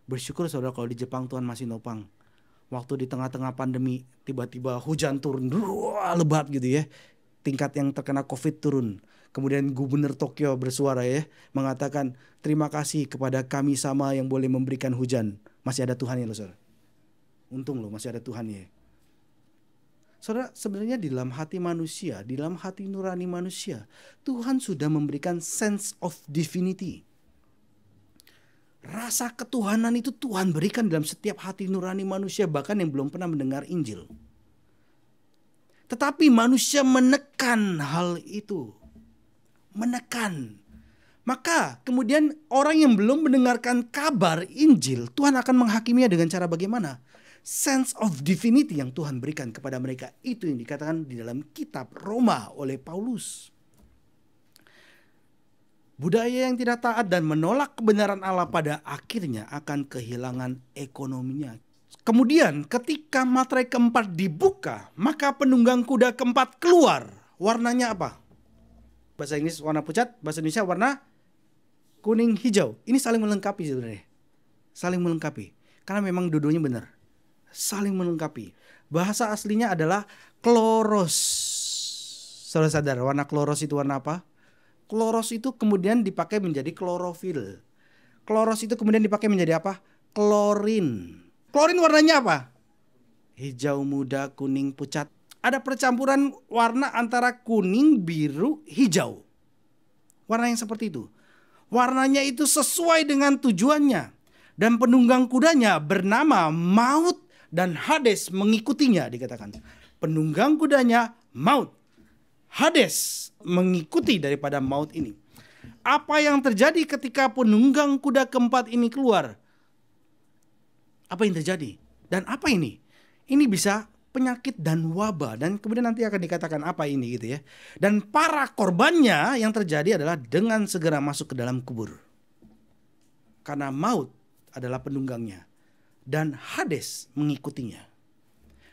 Bersyukur saudara kalau di Jepang Tuhan masih nopang. Waktu di tengah-tengah pandemi tiba-tiba hujan turun lebat gitu ya. Tingkat yang terkena COVID turun. Kemudian gubernur Tokyo bersuara ya. Mengatakan terima kasih kepada kami sama yang boleh memberikan hujan. Masih ada Tuhan ya loh saudara. Untung loh masih ada Tuhan ya. Saudara, sebenarnya di dalam hati manusia, di dalam hati nurani manusia, Tuhan sudah memberikan sense of divinity. Rasa ketuhanan itu Tuhan berikan dalam setiap hati nurani manusia, bahkan yang belum pernah mendengar Injil. Tetapi manusia menekan hal itu. Menekan. Maka kemudian orang yang belum mendengarkan kabar Injil, Tuhan akan menghakiminya dengan cara bagaimana? Sense of divinity yang Tuhan berikan kepada mereka. Itu yang dikatakan di dalam kitab Roma oleh Paulus. Budaya yang tidak taat dan menolak kebenaran Allah pada akhirnya akan kehilangan ekonominya. Kemudian ketika materai keempat dibuka, maka penunggang kuda keempat keluar. Warnanya apa? Bahasa Inggris warna pucat, bahasa Indonesia warna kuning hijau. Ini saling melengkapi sebenarnya. Saling melengkapi. Karena memang dua-duanya benar. Saling melengkapi. Bahasa aslinya adalah kloros. Saudara sadar warna kloros itu warna apa? Kloros itu kemudian dipakai menjadi klorofil. Kloros itu kemudian dipakai menjadi apa? Klorin. Klorin warnanya apa? Hijau muda, kuning, pucat. Ada percampuran warna antara kuning, biru, hijau. Warna yang seperti itu. Warnanya itu sesuai dengan tujuannya. Dan penunggang kudanya bernama Maut dan Hades mengikutinya, dikatakan. Penunggang kudanya Maut. Hades mengikuti daripada maut ini. Apa yang terjadi ketika penunggang kuda keempat ini keluar? Apa yang terjadi? Dan apa ini? Ini bisa penyakit dan wabah. Dan kemudian nanti akan dikatakan apa ini gitu ya. Dan para korbannya yang terjadi adalah dengan segera masuk ke dalam kubur. Karena maut adalah penunggangnya. Dan Hades mengikutinya.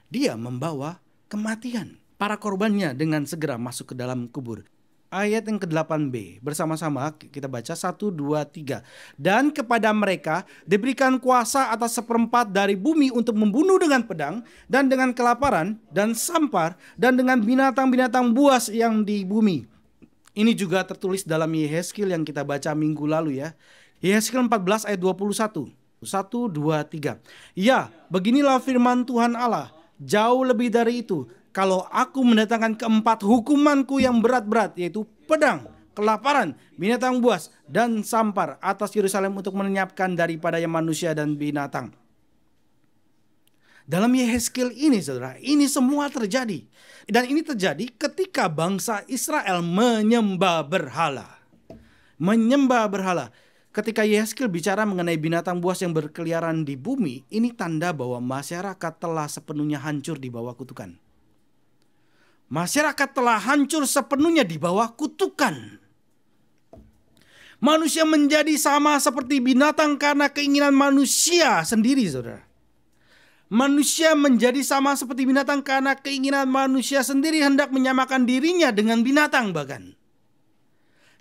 Dia membawa kematian. Para korbannya dengan segera masuk ke dalam kubur. Ayat yang ke-8b. Bersama-sama kita baca 1, 2, 3. Dan kepada mereka diberikan kuasa atas seperempat dari bumi untuk membunuh dengan pedang, dan dengan kelaparan, dan sampar, dan dengan binatang-binatang buas yang di bumi. Ini juga tertulis dalam Yehezkiel yang kita baca minggu lalu ya. Yehezkiel 14 ayat 21. 1, 2, 3. Ya, beginilah firman Tuhan Allah. Jauh lebih dari itu. Kalau aku mendatangkan keempat hukumanku yang berat-berat, yaitu pedang, kelaparan, binatang buas, dan sampar atas Yerusalem untuk melenyapkan daripadanya manusia dan binatang. Dalam Yehezkiel ini saudara, ini semua terjadi. Dan ini terjadi ketika bangsa Israel menyembah berhala. Menyembah berhala. Ketika Yehezkiel bicara mengenai binatang buas yang berkeliaran di bumi, ini tanda bahwa masyarakat telah sepenuhnya hancur di bawah kutukan. Masyarakat telah hancur sepenuhnya di bawah kutukan. Manusia menjadi sama seperti binatang karena keinginan manusia sendiri, saudara. Manusia menjadi sama seperti binatang karena keinginan manusia sendiri hendak menyamakan dirinya dengan binatang bahkan.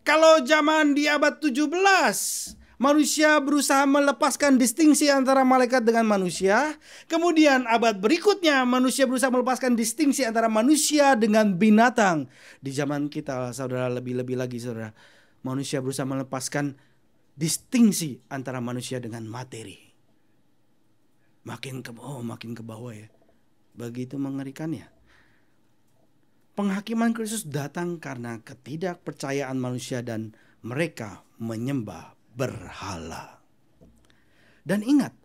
Kalau zaman di abad 17, manusia berusaha melepaskan distingsi antara malaikat dengan manusia. Kemudian abad berikutnya manusia berusaha melepaskan distingsi antara manusia dengan binatang. Di zaman kita saudara lebih-lebih lagi saudara. Manusia berusaha melepaskan distingsi antara manusia dengan materi. Makin ke bawah ya. Begitu mengerikannya. Penghakiman Kristus datang karena ketidakpercayaan manusia dan mereka menyembah berhala. Dan ingat,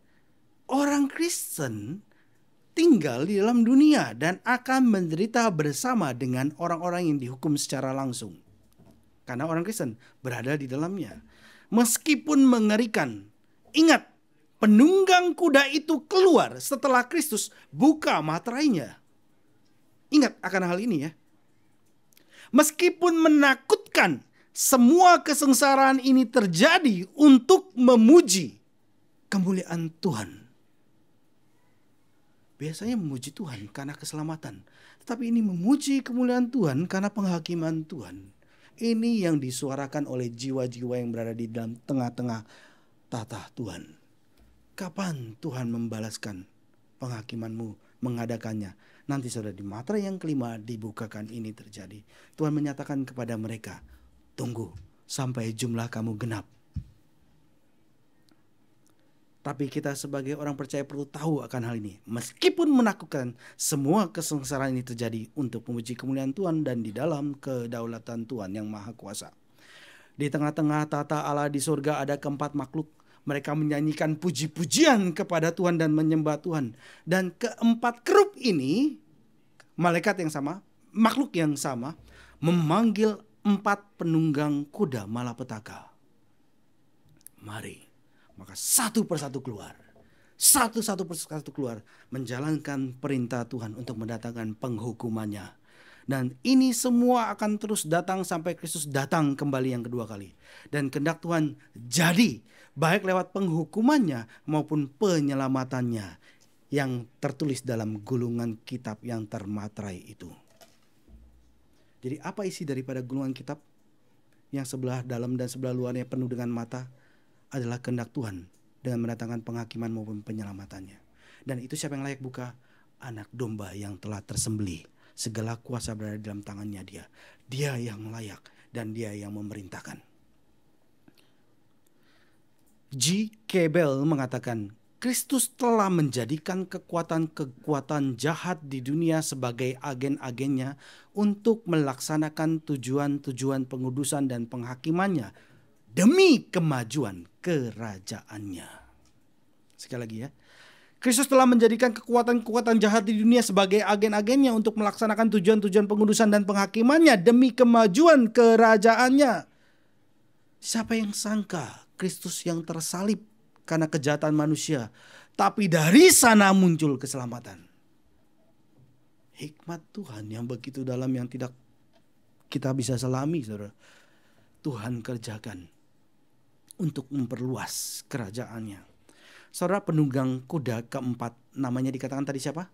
orang Kristen tinggal di dalam dunia dan akan menderita bersama dengan orang-orang yang dihukum secara langsung. Karena orang Kristen berada di dalamnya. Meskipun mengerikan, ingat, penunggang kuda itu keluar setelah Kristus buka materainya. Ingat akan hal ini ya. Meskipun menakutkan, semua kesengsaraan ini terjadi untuk memuji kemuliaan Tuhan. Biasanya memuji Tuhan karena keselamatan. Tetapi ini memuji kemuliaan Tuhan karena penghakiman Tuhan. Ini yang disuarakan oleh jiwa-jiwa yang berada di dalam tengah-tengah tata Tuhan. Kapan Tuhan membalaskan penghakimanmu, mengadakannya? Nanti saudara di materai yang kelima dibukakan ini terjadi. Tuhan menyatakan kepada mereka, tunggu sampai jumlah kamu genap. Tapi kita sebagai orang percaya perlu tahu akan hal ini. Meskipun menakutkan, semua kesengsaraan ini terjadi untuk memuji kemuliaan Tuhan dan di dalam kedaulatan Tuhan yang Maha Kuasa. Di tengah-tengah tata Allah di surga ada keempat makhluk. Mereka menyanyikan puji-pujian kepada Tuhan dan menyembah Tuhan. Dan keempat kerub ini, malaikat yang sama, makhluk yang sama, memanggil 4 penunggang kuda malapetaka. Mari. Maka satu persatu keluar. Satu persatu keluar. Menjalankan perintah Tuhan untuk mendatangkan penghukumannya. Dan ini semua akan terus datang sampai Kristus datang kembali yang kedua kali. Dan kehendak Tuhan jadi. Baik lewat penghukumannya maupun penyelamatannya. Yang tertulis dalam gulungan kitab yang termaterai itu. Jadi apa isi daripada gulungan kitab? Yang sebelah dalam dan sebelah luarnya penuh dengan mata. Adalah kehendak Tuhan dengan mendatangkan penghakiman maupun penyelamatannya. Dan itu siapa yang layak buka? Anak domba yang telah tersembelih. Segala kuasa berada dalam tangannya dia. Dia yang layak dan dia yang memerintahkan. G. Cabell mengatakan, Kristus telah menjadikan kekuatan-kekuatan jahat di dunia sebagai agen-agennya untuk melaksanakan tujuan-tujuan pengudusan dan penghakimannya demi kemajuan kerajaannya. Sekali lagi ya. Kristus telah menjadikan kekuatan-kekuatan jahat di dunia sebagai agen-agennya untuk melaksanakan tujuan-tujuan pengudusan dan penghakimannya demi kemajuan kerajaannya. Siapa yang sangka Kristus yang tersalib karena kejahatan manusia, tapi dari sana muncul keselamatan. Hikmat Tuhan yang begitu dalam yang tidak kita bisa selami, saudara. Tuhan kerjakan untuk memperluas kerajaannya. Saudara, penunggang kuda keempat namanya dikatakan tadi siapa?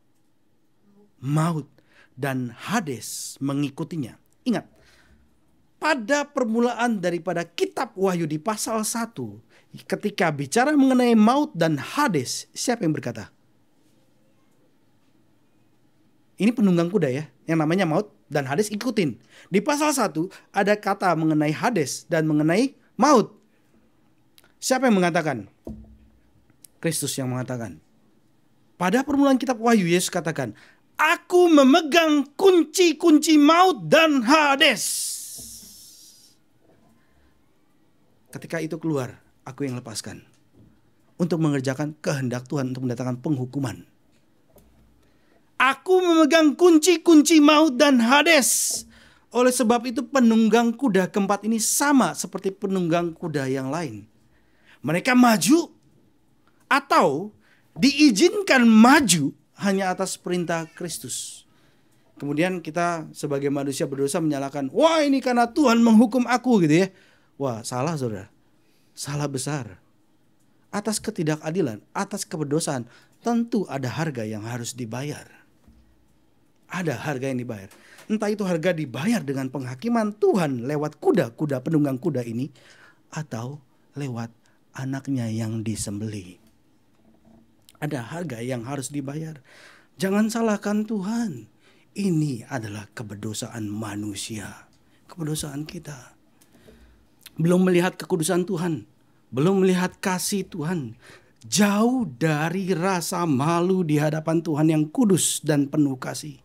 Maut dan Hades mengikutinya. Ingat, pada permulaan daripada kitab Wahyu di pasal 1, ketika bicara mengenai maut dan Hades, siapa yang berkata? Ini penunggang kuda ya, yang namanya maut dan Hades ikutin. Di pasal 1 ada kata mengenai Hades dan mengenai maut. Siapa yang mengatakan? Kristus yang mengatakan. Pada permulaan kitab Wahyu, Yesus katakan, Aku memegang kunci-kunci maut dan Hades. Ketika itu keluar, aku yang lepaskan. Untuk mengerjakan kehendak Tuhan untuk mendatangkan penghukuman. Aku memegang kunci-kunci maut dan Hades. Oleh sebab itu penunggang kuda keempat ini sama seperti penunggang kuda yang lain. Mereka maju atau diizinkan maju hanya atas perintah Kristus. Kemudian kita sebagai manusia berdosa menyalahkan, wah ini karena Tuhan menghukum aku gitu ya. Wah salah saudara, salah besar. Atas ketidakadilan, atas keberdosaan, tentu ada harga yang harus dibayar. Ada harga yang dibayar. Entah itu harga dibayar dengan penghakiman Tuhan lewat kuda-kuda penunggang kuda ini, atau lewat anaknya yang disembelih. Ada harga yang harus dibayar. Jangan salahkan Tuhan. Ini adalah keberdosaan manusia. Keberdosaan kita. Belum melihat kekudusan Tuhan. Belum melihat kasih Tuhan. Jauh dari rasa malu di hadapan Tuhan yang kudus dan penuh kasih.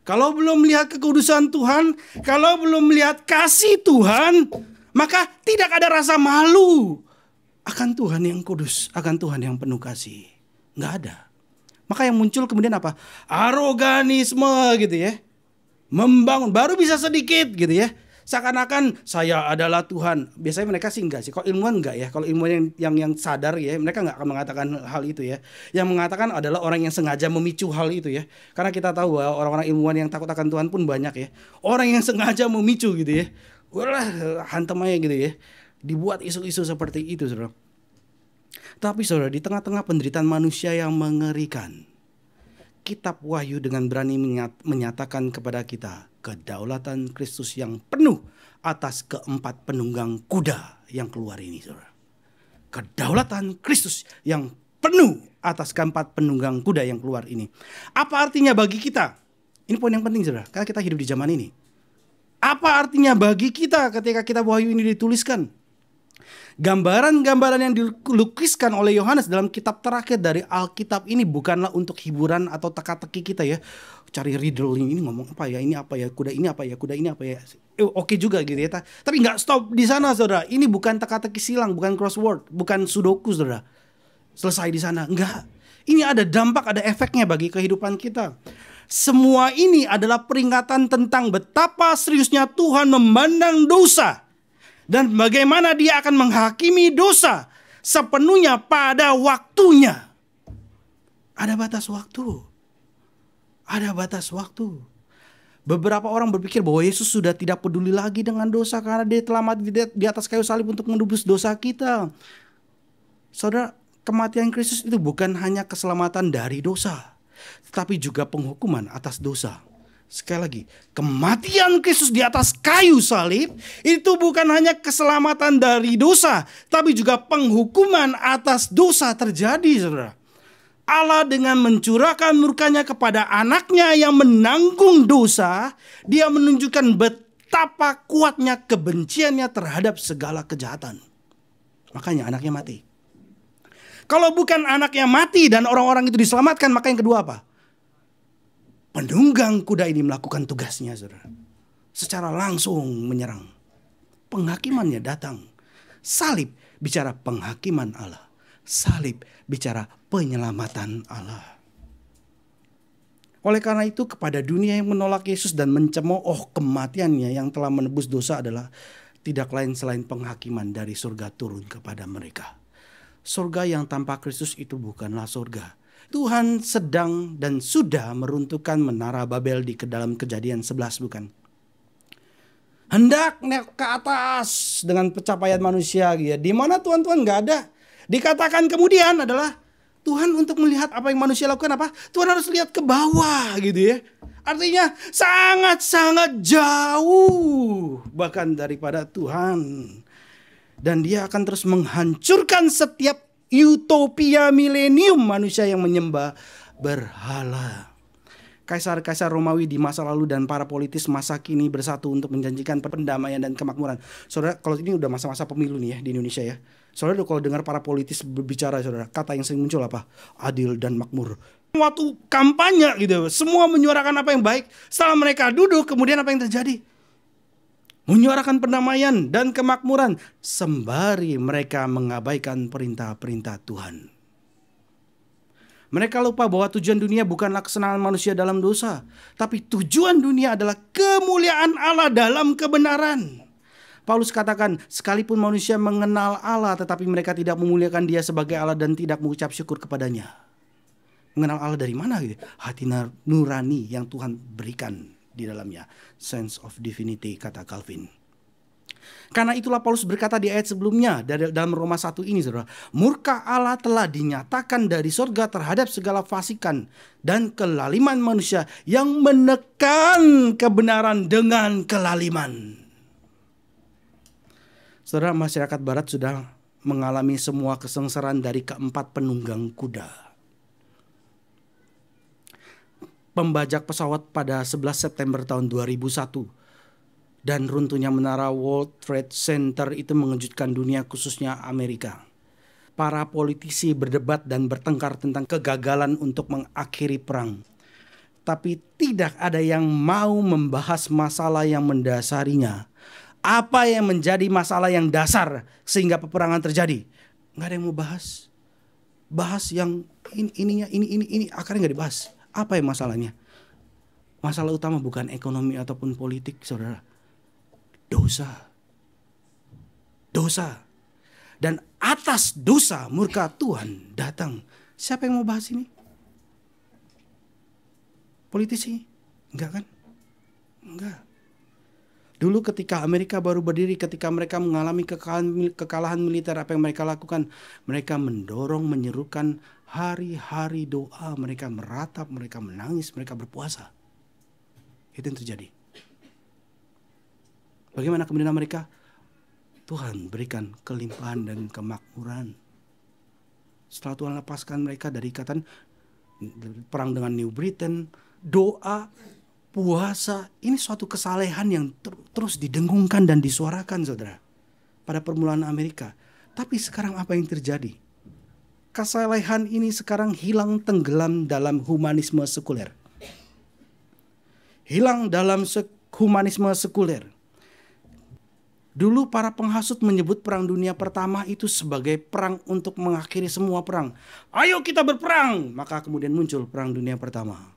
Kalau belum melihat kekudusan Tuhan, kalau belum melihat kasih Tuhan, maka tidak ada rasa malu akan Tuhan yang kudus, akan Tuhan yang penuh kasih. Nggak ada. Maka yang muncul kemudian apa? Aroganisme gitu ya. Membangun, baru bisa sedikit gitu ya. Seakan-akan saya adalah Tuhan. Biasanya mereka sih enggak sih. Kalau ilmuwan enggak ya. Kalau ilmuwan yang sadar ya, mereka enggak akan mengatakan hal itu ya. Yang mengatakan adalah orang yang sengaja memicu hal itu ya. Karena kita tahu bahwa orang-orang ilmuwan yang takut akan Tuhan pun banyak ya. Orang yang sengaja memicu gitu ya. Wah, hantam aja gitu ya. Dibuat isu-isu seperti itu, saudara. Tapi saudara, di tengah-tengah penderitaan manusia yang mengerikan, kitab Wahyu dengan berani menyatakan kepada kita kedaulatan Kristus yang penuh atas keempat penunggang kuda yang keluar ini, saudara. Kedaulatan Kristus yang penuh atas keempat penunggang kuda yang keluar ini. Apa artinya bagi kita? Ini poin yang penting, saudara, karena kita hidup di zaman ini. Apa artinya bagi kita ketika kitab Wahyu ini dituliskan? Gambaran-gambaran yang dilukiskan oleh Yohanes dalam kitab terakhir dari Alkitab ini bukanlah untuk hiburan atau teka-teki kita ya. Cari riddle ini ngomong apa ya, ini apa ya, kuda ini apa ya, kuda ini apa ya. Oke juga gitu ya. Tapi nggak stop di sana saudara. Ini bukan teka-teki silang, bukan crossword, bukan sudoku saudara. Selesai di sana. Enggak. Ini ada dampak, ada efeknya bagi kehidupan kita. Semua ini adalah peringatan tentang betapa seriusnya Tuhan memandang dosa. Dan bagaimana dia akan menghakimi dosa sepenuhnya pada waktunya. Ada batas waktu. Ada batas waktu. Beberapa orang berpikir bahwa Yesus sudah tidak peduli lagi dengan dosa karena dia telah mati di atas kayu salib untuk menebus dosa kita. Saudara, kematian Kristus itu bukan hanya keselamatan dari dosa, tetapi juga penghukuman atas dosa. Sekali lagi, kematian Kristus di atas kayu salib itu bukan hanya keselamatan dari dosa, tapi juga penghukuman atas dosa terjadi, saudara. Allah dengan mencurahkan murkanya kepada anaknya yang menanggung dosa, dia menunjukkan betapa kuatnya kebenciannya terhadap segala kejahatan. Makanya anaknya mati. Kalau bukan anaknya mati dan orang-orang itu diselamatkan, maka yang kedua apa? Penunggang kuda ini melakukan tugasnya, saudara. Secara langsung menyerang. Penghakimannya datang. Salib bicara penghakiman Allah. Salib bicara penyelamatan Allah. Oleh karena itu kepada dunia yang menolak Yesus dan mencemooh kematiannya yang telah menebus dosa adalah tidak lain selain penghakiman dari surga turun kepada mereka. Surga yang tanpa Kristus itu bukanlah surga. Tuhan sedang dan sudah meruntuhkan menara Babel di dalam Kejadian 11, bukan? Hendak naik ke atas dengan pencapaian manusia gitu. Di mana Tuhan nggak ada. Dikatakan kemudian adalah Tuhan untuk melihat apa yang manusia lakukan apa? Tuhan harus lihat ke bawah gitu ya. Artinya sangat-sangat jauh bahkan daripada Tuhan. Dan dia akan terus menghancurkan setiap utopia milenium manusia yang menyembah berhala. Kaisar-kaisar Romawi di masa lalu dan para politis masa kini bersatu untuk menjanjikan pendamaian dan kemakmuran. Saudara, kalau ini udah masa-masa pemilu nih ya di Indonesia ya. Saudara, kalau dengar para politis berbicara, saudara, kata yang sering muncul apa? Adil dan makmur. Waktu kampanye gitu, semua menyuarakan apa yang baik. Setelah mereka duduk, kemudian apa yang terjadi? Menyuarakan pendamaian dan kemakmuran sembari mereka mengabaikan perintah-perintah Tuhan. Mereka lupa bahwa tujuan dunia bukanlah kesenangan manusia dalam dosa, tapi tujuan dunia adalah kemuliaan Allah dalam kebenaran. Paulus katakan, sekalipun manusia mengenal Allah tetapi mereka tidak memuliakan Dia sebagai Allah dan tidak mengucap syukur kepadanya. Mengenal Allah dari mana gitu? Hati nurani yang Tuhan berikan di dalamnya. Sense of divinity, kata Calvin. Karena itulah Paulus berkata di ayat sebelumnya dalam Roma 1 ini, saudara, murka Allah telah dinyatakan dari sorga terhadap segala fasikan dan kelaliman manusia yang menekan kebenaran dengan kelaliman. Saudara, masyarakat barat sudah mengalami semua kesengsaraan dari keempat penunggang kuda. Pembajak pesawat pada 11 September tahun 2001 dan runtuhnya menara World Trade Center itu mengejutkan dunia, khususnya Amerika. Para politisi berdebat dan bertengkar tentang kegagalan untuk mengakhiri perang. Tapi tidak ada yang mau membahas masalah yang mendasarinya. Apa yang menjadi masalah yang dasar sehingga peperangan terjadi? Nggak ada yang mau bahas. Bahas yang ini akarnya nggak dibahas. Apa yang masalahnya? Masalah utama bukan ekonomi ataupun politik, saudara. Dosa. Dosa. Dan atas dosa murka Tuhan datang. Siapa yang mau bahas ini? Politisi? Enggak kan? Enggak. Dulu ketika Amerika baru berdiri, ketika mereka mengalami kekalahan militer, apa yang mereka lakukan? Mereka mendorong, menyerukan hari-hari doa. Mereka meratap, mereka menangis, mereka berpuasa. Itu yang terjadi. Bagaimana kemudian mereka? Tuhan berikan kelimpahan dan kemakmuran. Setelah Tuhan lepaskan mereka dari ikatan perang dengan New Britain, doa, puasa, ini suatu kesalehan yang terus didengungkan dan disuarakan, saudara. pada permulaan Amerika. Tapi sekarang apa yang terjadi? Kesalehan ini sekarang hilang tenggelam dalam humanisme sekuler. Hilang dalam humanisme sekuler. Dulu para penghasut menyebut Perang Dunia Pertama itu sebagai perang untuk mengakhiri semua perang. Ayo kita berperang. Maka kemudian muncul Perang Dunia Pertama.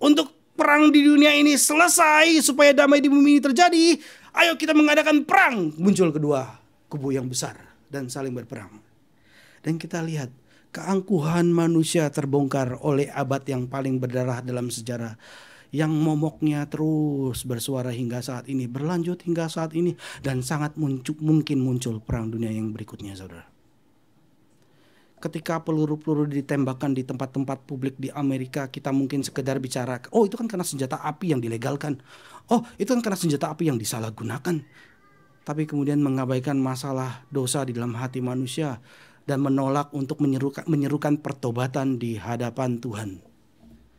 Untuk perang di dunia ini selesai supaya damai di bumi ini terjadi, ayo kita mengadakan perang. Muncul kedua kubu yang besar dan saling berperang. Dan kita lihat keangkuhan manusia terbongkar oleh abad yang paling berdarah dalam sejarah, yang momoknya terus bersuara hingga saat ini, berlanjut hingga saat ini, dan sangat mungkin muncul perang dunia yang berikutnya, saudara. Ketika peluru-peluru ditembakkan di tempat-tempat publik di Amerika, kita mungkin sekedar bicara, oh itu kan karena senjata api yang dilegalkan, oh itu kan karena senjata api yang disalahgunakan. Tapi kemudian mengabaikan masalah dosa di dalam hati manusia dan menolak untuk menyerukan pertobatan di hadapan Tuhan.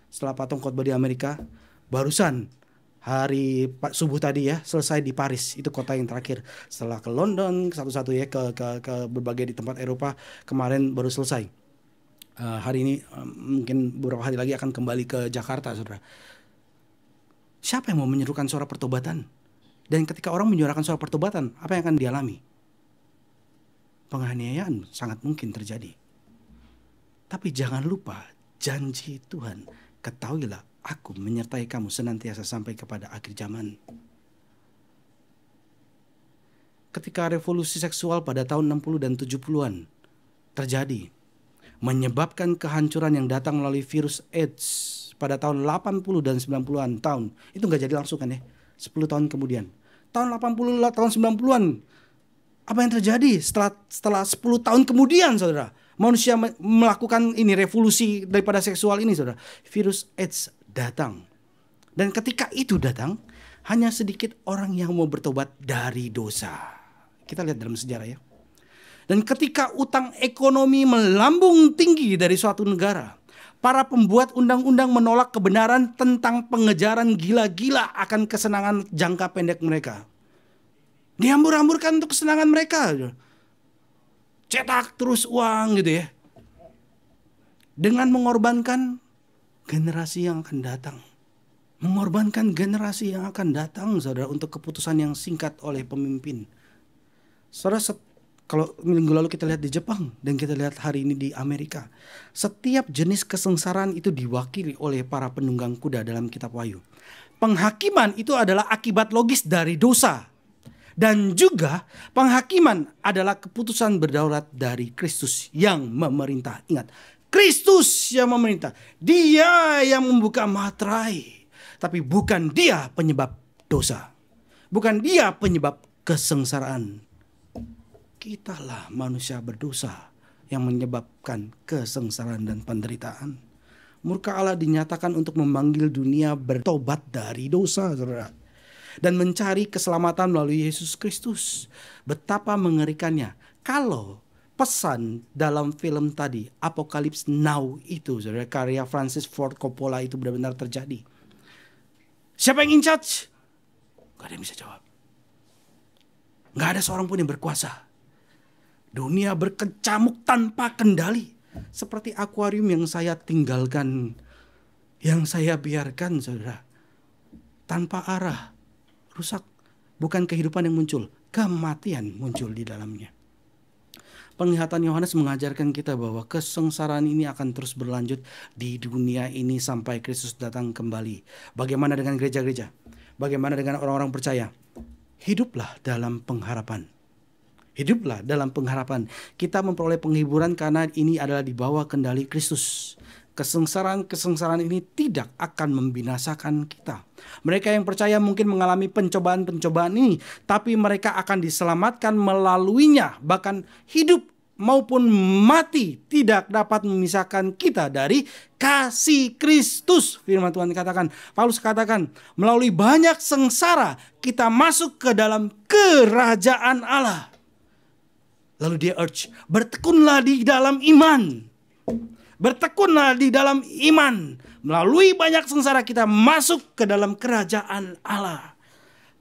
Setelah patung khotbah di Amerika, barusan hari subuh tadi ya, selesai di Paris, itu kota yang terakhir. Setelah ke London satu-satu ya, ke berbagai di tempat Eropa, kemarin baru selesai. Hari ini mungkin beberapa hari lagi akan kembali ke Jakarta, saudara. Siapa yang mau menyerukan suara pertobatan? Dan ketika orang menyuarakan suara pertobatan, apa yang akan dialami? Penganiayaan sangat mungkin terjadi. Tapi jangan lupa janji Tuhan, ketahuilah aku menyertai kamu senantiasa sampai kepada akhir zaman. Ketika revolusi seksual pada tahun 60 dan 70-an terjadi, menyebabkan kehancuran yang datang melalui virus AIDS pada tahun 80 dan 90-an tahun. Itu gak jadi langsung kan ya, 10 tahun kemudian. Tahun 80, tahun 90-an, apa yang terjadi setelah 10 tahun kemudian, saudara? Manusia melakukan ini revolusi daripada seksual ini, saudara. Virus AIDS datang. Dan ketika itu datang, hanya sedikit orang yang mau bertobat dari dosa. Kita lihat dalam sejarah ya. Dan ketika utang ekonomi melambung tinggi dari suatu negara, para pembuat undang-undang menolak kebenaran tentang pengejaran gila-gila akan kesenangan jangka pendek mereka. Dihambur-hamburkan untuk kesenangan mereka. Cetak terus uang gitu ya. Dengan mengorbankan generasi yang akan datang. Mengorbankan generasi yang akan datang, saudara, untuk keputusan yang singkat oleh pemimpin. Saudara, kalau minggu lalu kita lihat di Jepang dan kita lihat hari ini di Amerika. Setiap jenis kesengsaraan itu diwakili oleh para penunggang kuda dalam kitab Wahyu. Penghakiman itu adalah akibat logis dari dosa. Dan juga penghakiman adalah keputusan berdaulat dari Kristus yang memerintah. Ingat, Kristus yang memerintah. Dia yang membuka materai. Tapi bukan dia penyebab dosa. Bukan dia penyebab kesengsaraan. Kitalah manusia berdosa yang menyebabkan kesengsaraan dan penderitaan. Murka Allah dinyatakan untuk memanggil dunia bertobat dari dosa, saudara. Dan mencari keselamatan melalui Yesus Kristus. Betapa mengerikannya kalau pesan dalam film tadi, Apocalypse Now itu, saudara, karya Francis Ford Coppola itu benar-benar terjadi. Siapa yang in charge? Gak ada yang bisa jawab. Gak ada seorang pun yang berkuasa. Dunia berkecamuk tanpa kendali. Seperti akuarium yang saya tinggalkan, yang saya biarkan, saudara. Tanpa arah. Rusak. Bukan kehidupan yang muncul, kematian muncul di dalamnya. Penglihatan Yohanes mengajarkan kita bahwa kesengsaraan ini akan terus berlanjut di dunia ini sampai Kristus datang kembali. Bagaimana dengan gereja-gereja? Bagaimana dengan orang-orang percaya? Hiduplah dalam pengharapan. Hiduplah dalam pengharapan. Kita memperoleh penghiburan karena ini adalah di bawah kendali Kristus. Kesengsaraan ini tidak akan membinasakan kita. Mereka yang percaya mungkin mengalami pencobaan-pencobaan ini, tapi mereka akan diselamatkan melaluinya. Bahkan hidup maupun mati tidak dapat memisahkan kita dari kasih Kristus. Firman Tuhan katakan, Paulus katakan, melalui banyak sengsara kita masuk ke dalam kerajaan Allah. Lalu dia urge, bertekunlah di dalam iman. Bertekunlah di dalam iman. Melalui banyak sengsara kita masuk ke dalam kerajaan Allah.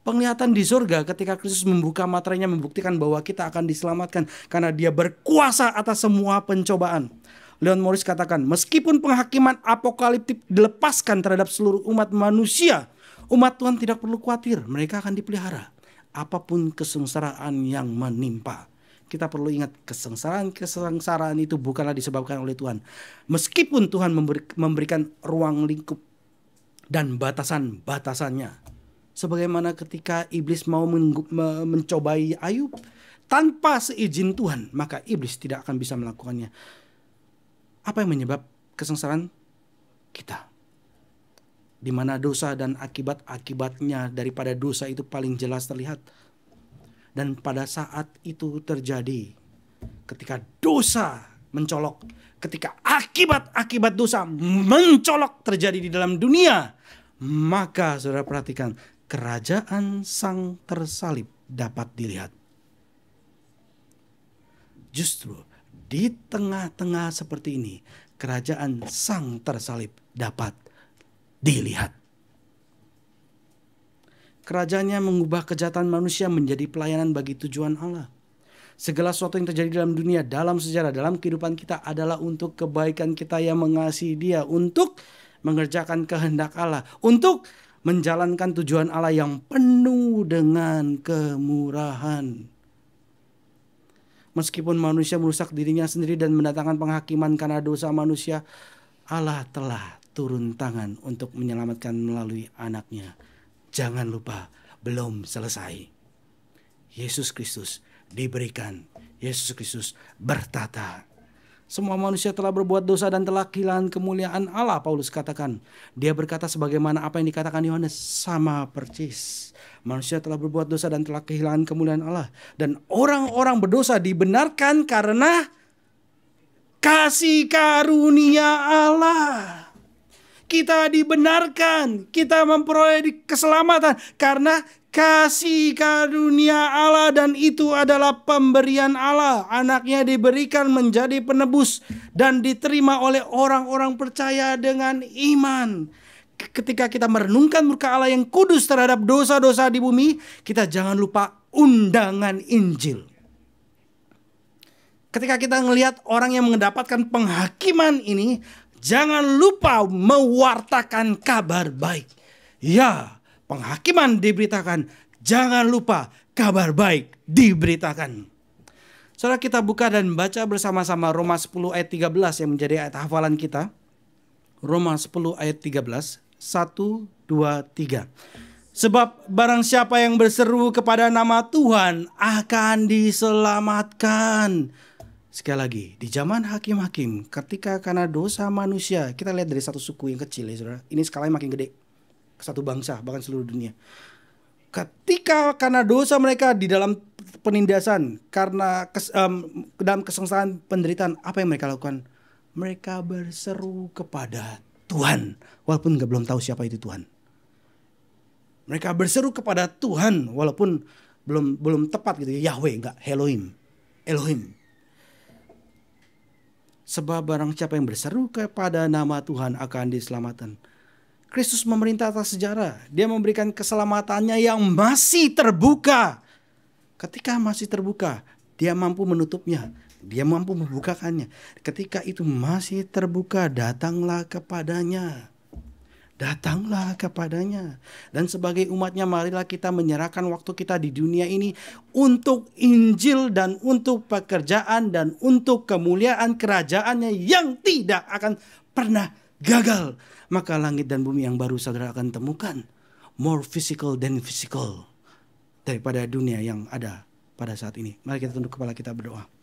Penglihatan di surga ketika Kristus membuka materainya membuktikan bahwa kita akan diselamatkan karena dia berkuasa atas semua pencobaan. Leon Morris katakan, meskipun penghakiman apokaliptik dilepaskan terhadap seluruh umat manusia, umat Tuhan tidak perlu khawatir, mereka akan dipelihara. Apapun kesengsaraan yang menimpa. Kita perlu ingat kesengsaraan itu bukanlah disebabkan oleh Tuhan. Meskipun Tuhan memberikan ruang lingkup dan batasan-batasannya. Sebagaimana ketika iblis mau mencobai Ayub tanpa seizin Tuhan, maka iblis tidak akan bisa melakukannya. Apa yang menyebab kesengsaraan? Kita. Di mana dosa dan akibatnya daripada dosa itu paling jelas terlihat. Dan pada saat itu terjadi, ketika dosa mencolok, ketika akibat dosa mencolok terjadi di dalam dunia, maka saudara perhatikan, kerajaan sang tersalib dapat dilihat. Justru di tengah-tengah seperti ini, kerajaan sang tersalib dapat dilihat. Kerajaannya mengubah kejahatan manusia menjadi pelayanan bagi tujuan Allah. Segala sesuatu yang terjadi dalam dunia, dalam sejarah, dalam kehidupan kita adalah untuk kebaikan kita yang mengasihi Dia, untuk mengerjakan kehendak Allah, untuk menjalankan tujuan Allah yang penuh dengan kemurahan. Meskipun manusia merusak dirinya sendiri dan mendatangkan penghakiman karena dosa manusia, Allah telah turun tangan untuk menyelamatkan melalui anaknya. Jangan lupa, belum selesai. Yesus Kristus diberikan, Yesus Kristus bertata. Semua manusia telah berbuat dosa dan telah kehilangan kemuliaan Allah, Paulus katakan. Dia berkata sebagaimana apa yang dikatakan Yohanes, sama persis. Manusia telah berbuat dosa dan telah kehilangan kemuliaan Allah. Dan orang-orang berdosa dibenarkan karena kasih karunia Allah. Kita dibenarkan, kita memperoleh keselamatan karena kasih karunia Allah, dan itu adalah pemberian Allah. Anaknya diberikan menjadi penebus dan diterima oleh orang-orang percaya dengan iman. Ketika kita merenungkan murka Allah yang kudus terhadap dosa-dosa di bumi, kita jangan lupa undangan Injil. Ketika kita melihat orang yang mendapatkan penghakiman ini, jangan lupa mewartakan kabar baik. Ya, penghakiman diberitakan, jangan lupa kabar baik diberitakan. Saudara, kita buka dan baca bersama-sama Roma 10 ayat 13 yang menjadi ayat hafalan kita. Roma 10 ayat 13, 1, 2, 3. Sebab barang siapa yang berseru kepada nama Tuhan akan diselamatkan. Sekali lagi, di zaman hakim-hakim, ketika karena dosa manusia, kita lihat dari satu suku yang kecil ya saudara, ini skalanya makin gede, satu bangsa, bahkan seluruh dunia. Ketika karena dosa mereka di dalam penindasan, karena dalam kesengsaraan penderitaan, apa yang mereka lakukan? Mereka berseru kepada Tuhan, walaupun belum tahu siapa itu Tuhan. Mereka berseru kepada Tuhan, walaupun belum tepat gitu ya, Yahweh, enggak, Elohim. Sebab barang siapa yang berseru kepada nama Tuhan akan diselamatkan. Kristus memerintah atas sejarah. Dia memberikan keselamatannya yang masih terbuka. Ketika masih terbuka, Dia mampu menutupnya. Dia mampu membukakannya. Ketika itu masih terbuka, datanglah kepadanya. Datanglah kepadanya. Dan sebagai umatnya, marilah kita menyerahkan waktu kita di dunia ini untuk Injil dan untuk pekerjaan dan untuk kemuliaan kerajaannya yang tidak akan pernah gagal. Maka langit dan bumi yang baru saudara akan temukan more physical than physical daripada dunia yang ada pada saat ini. Mari kita tunduk kepala kita berdoa.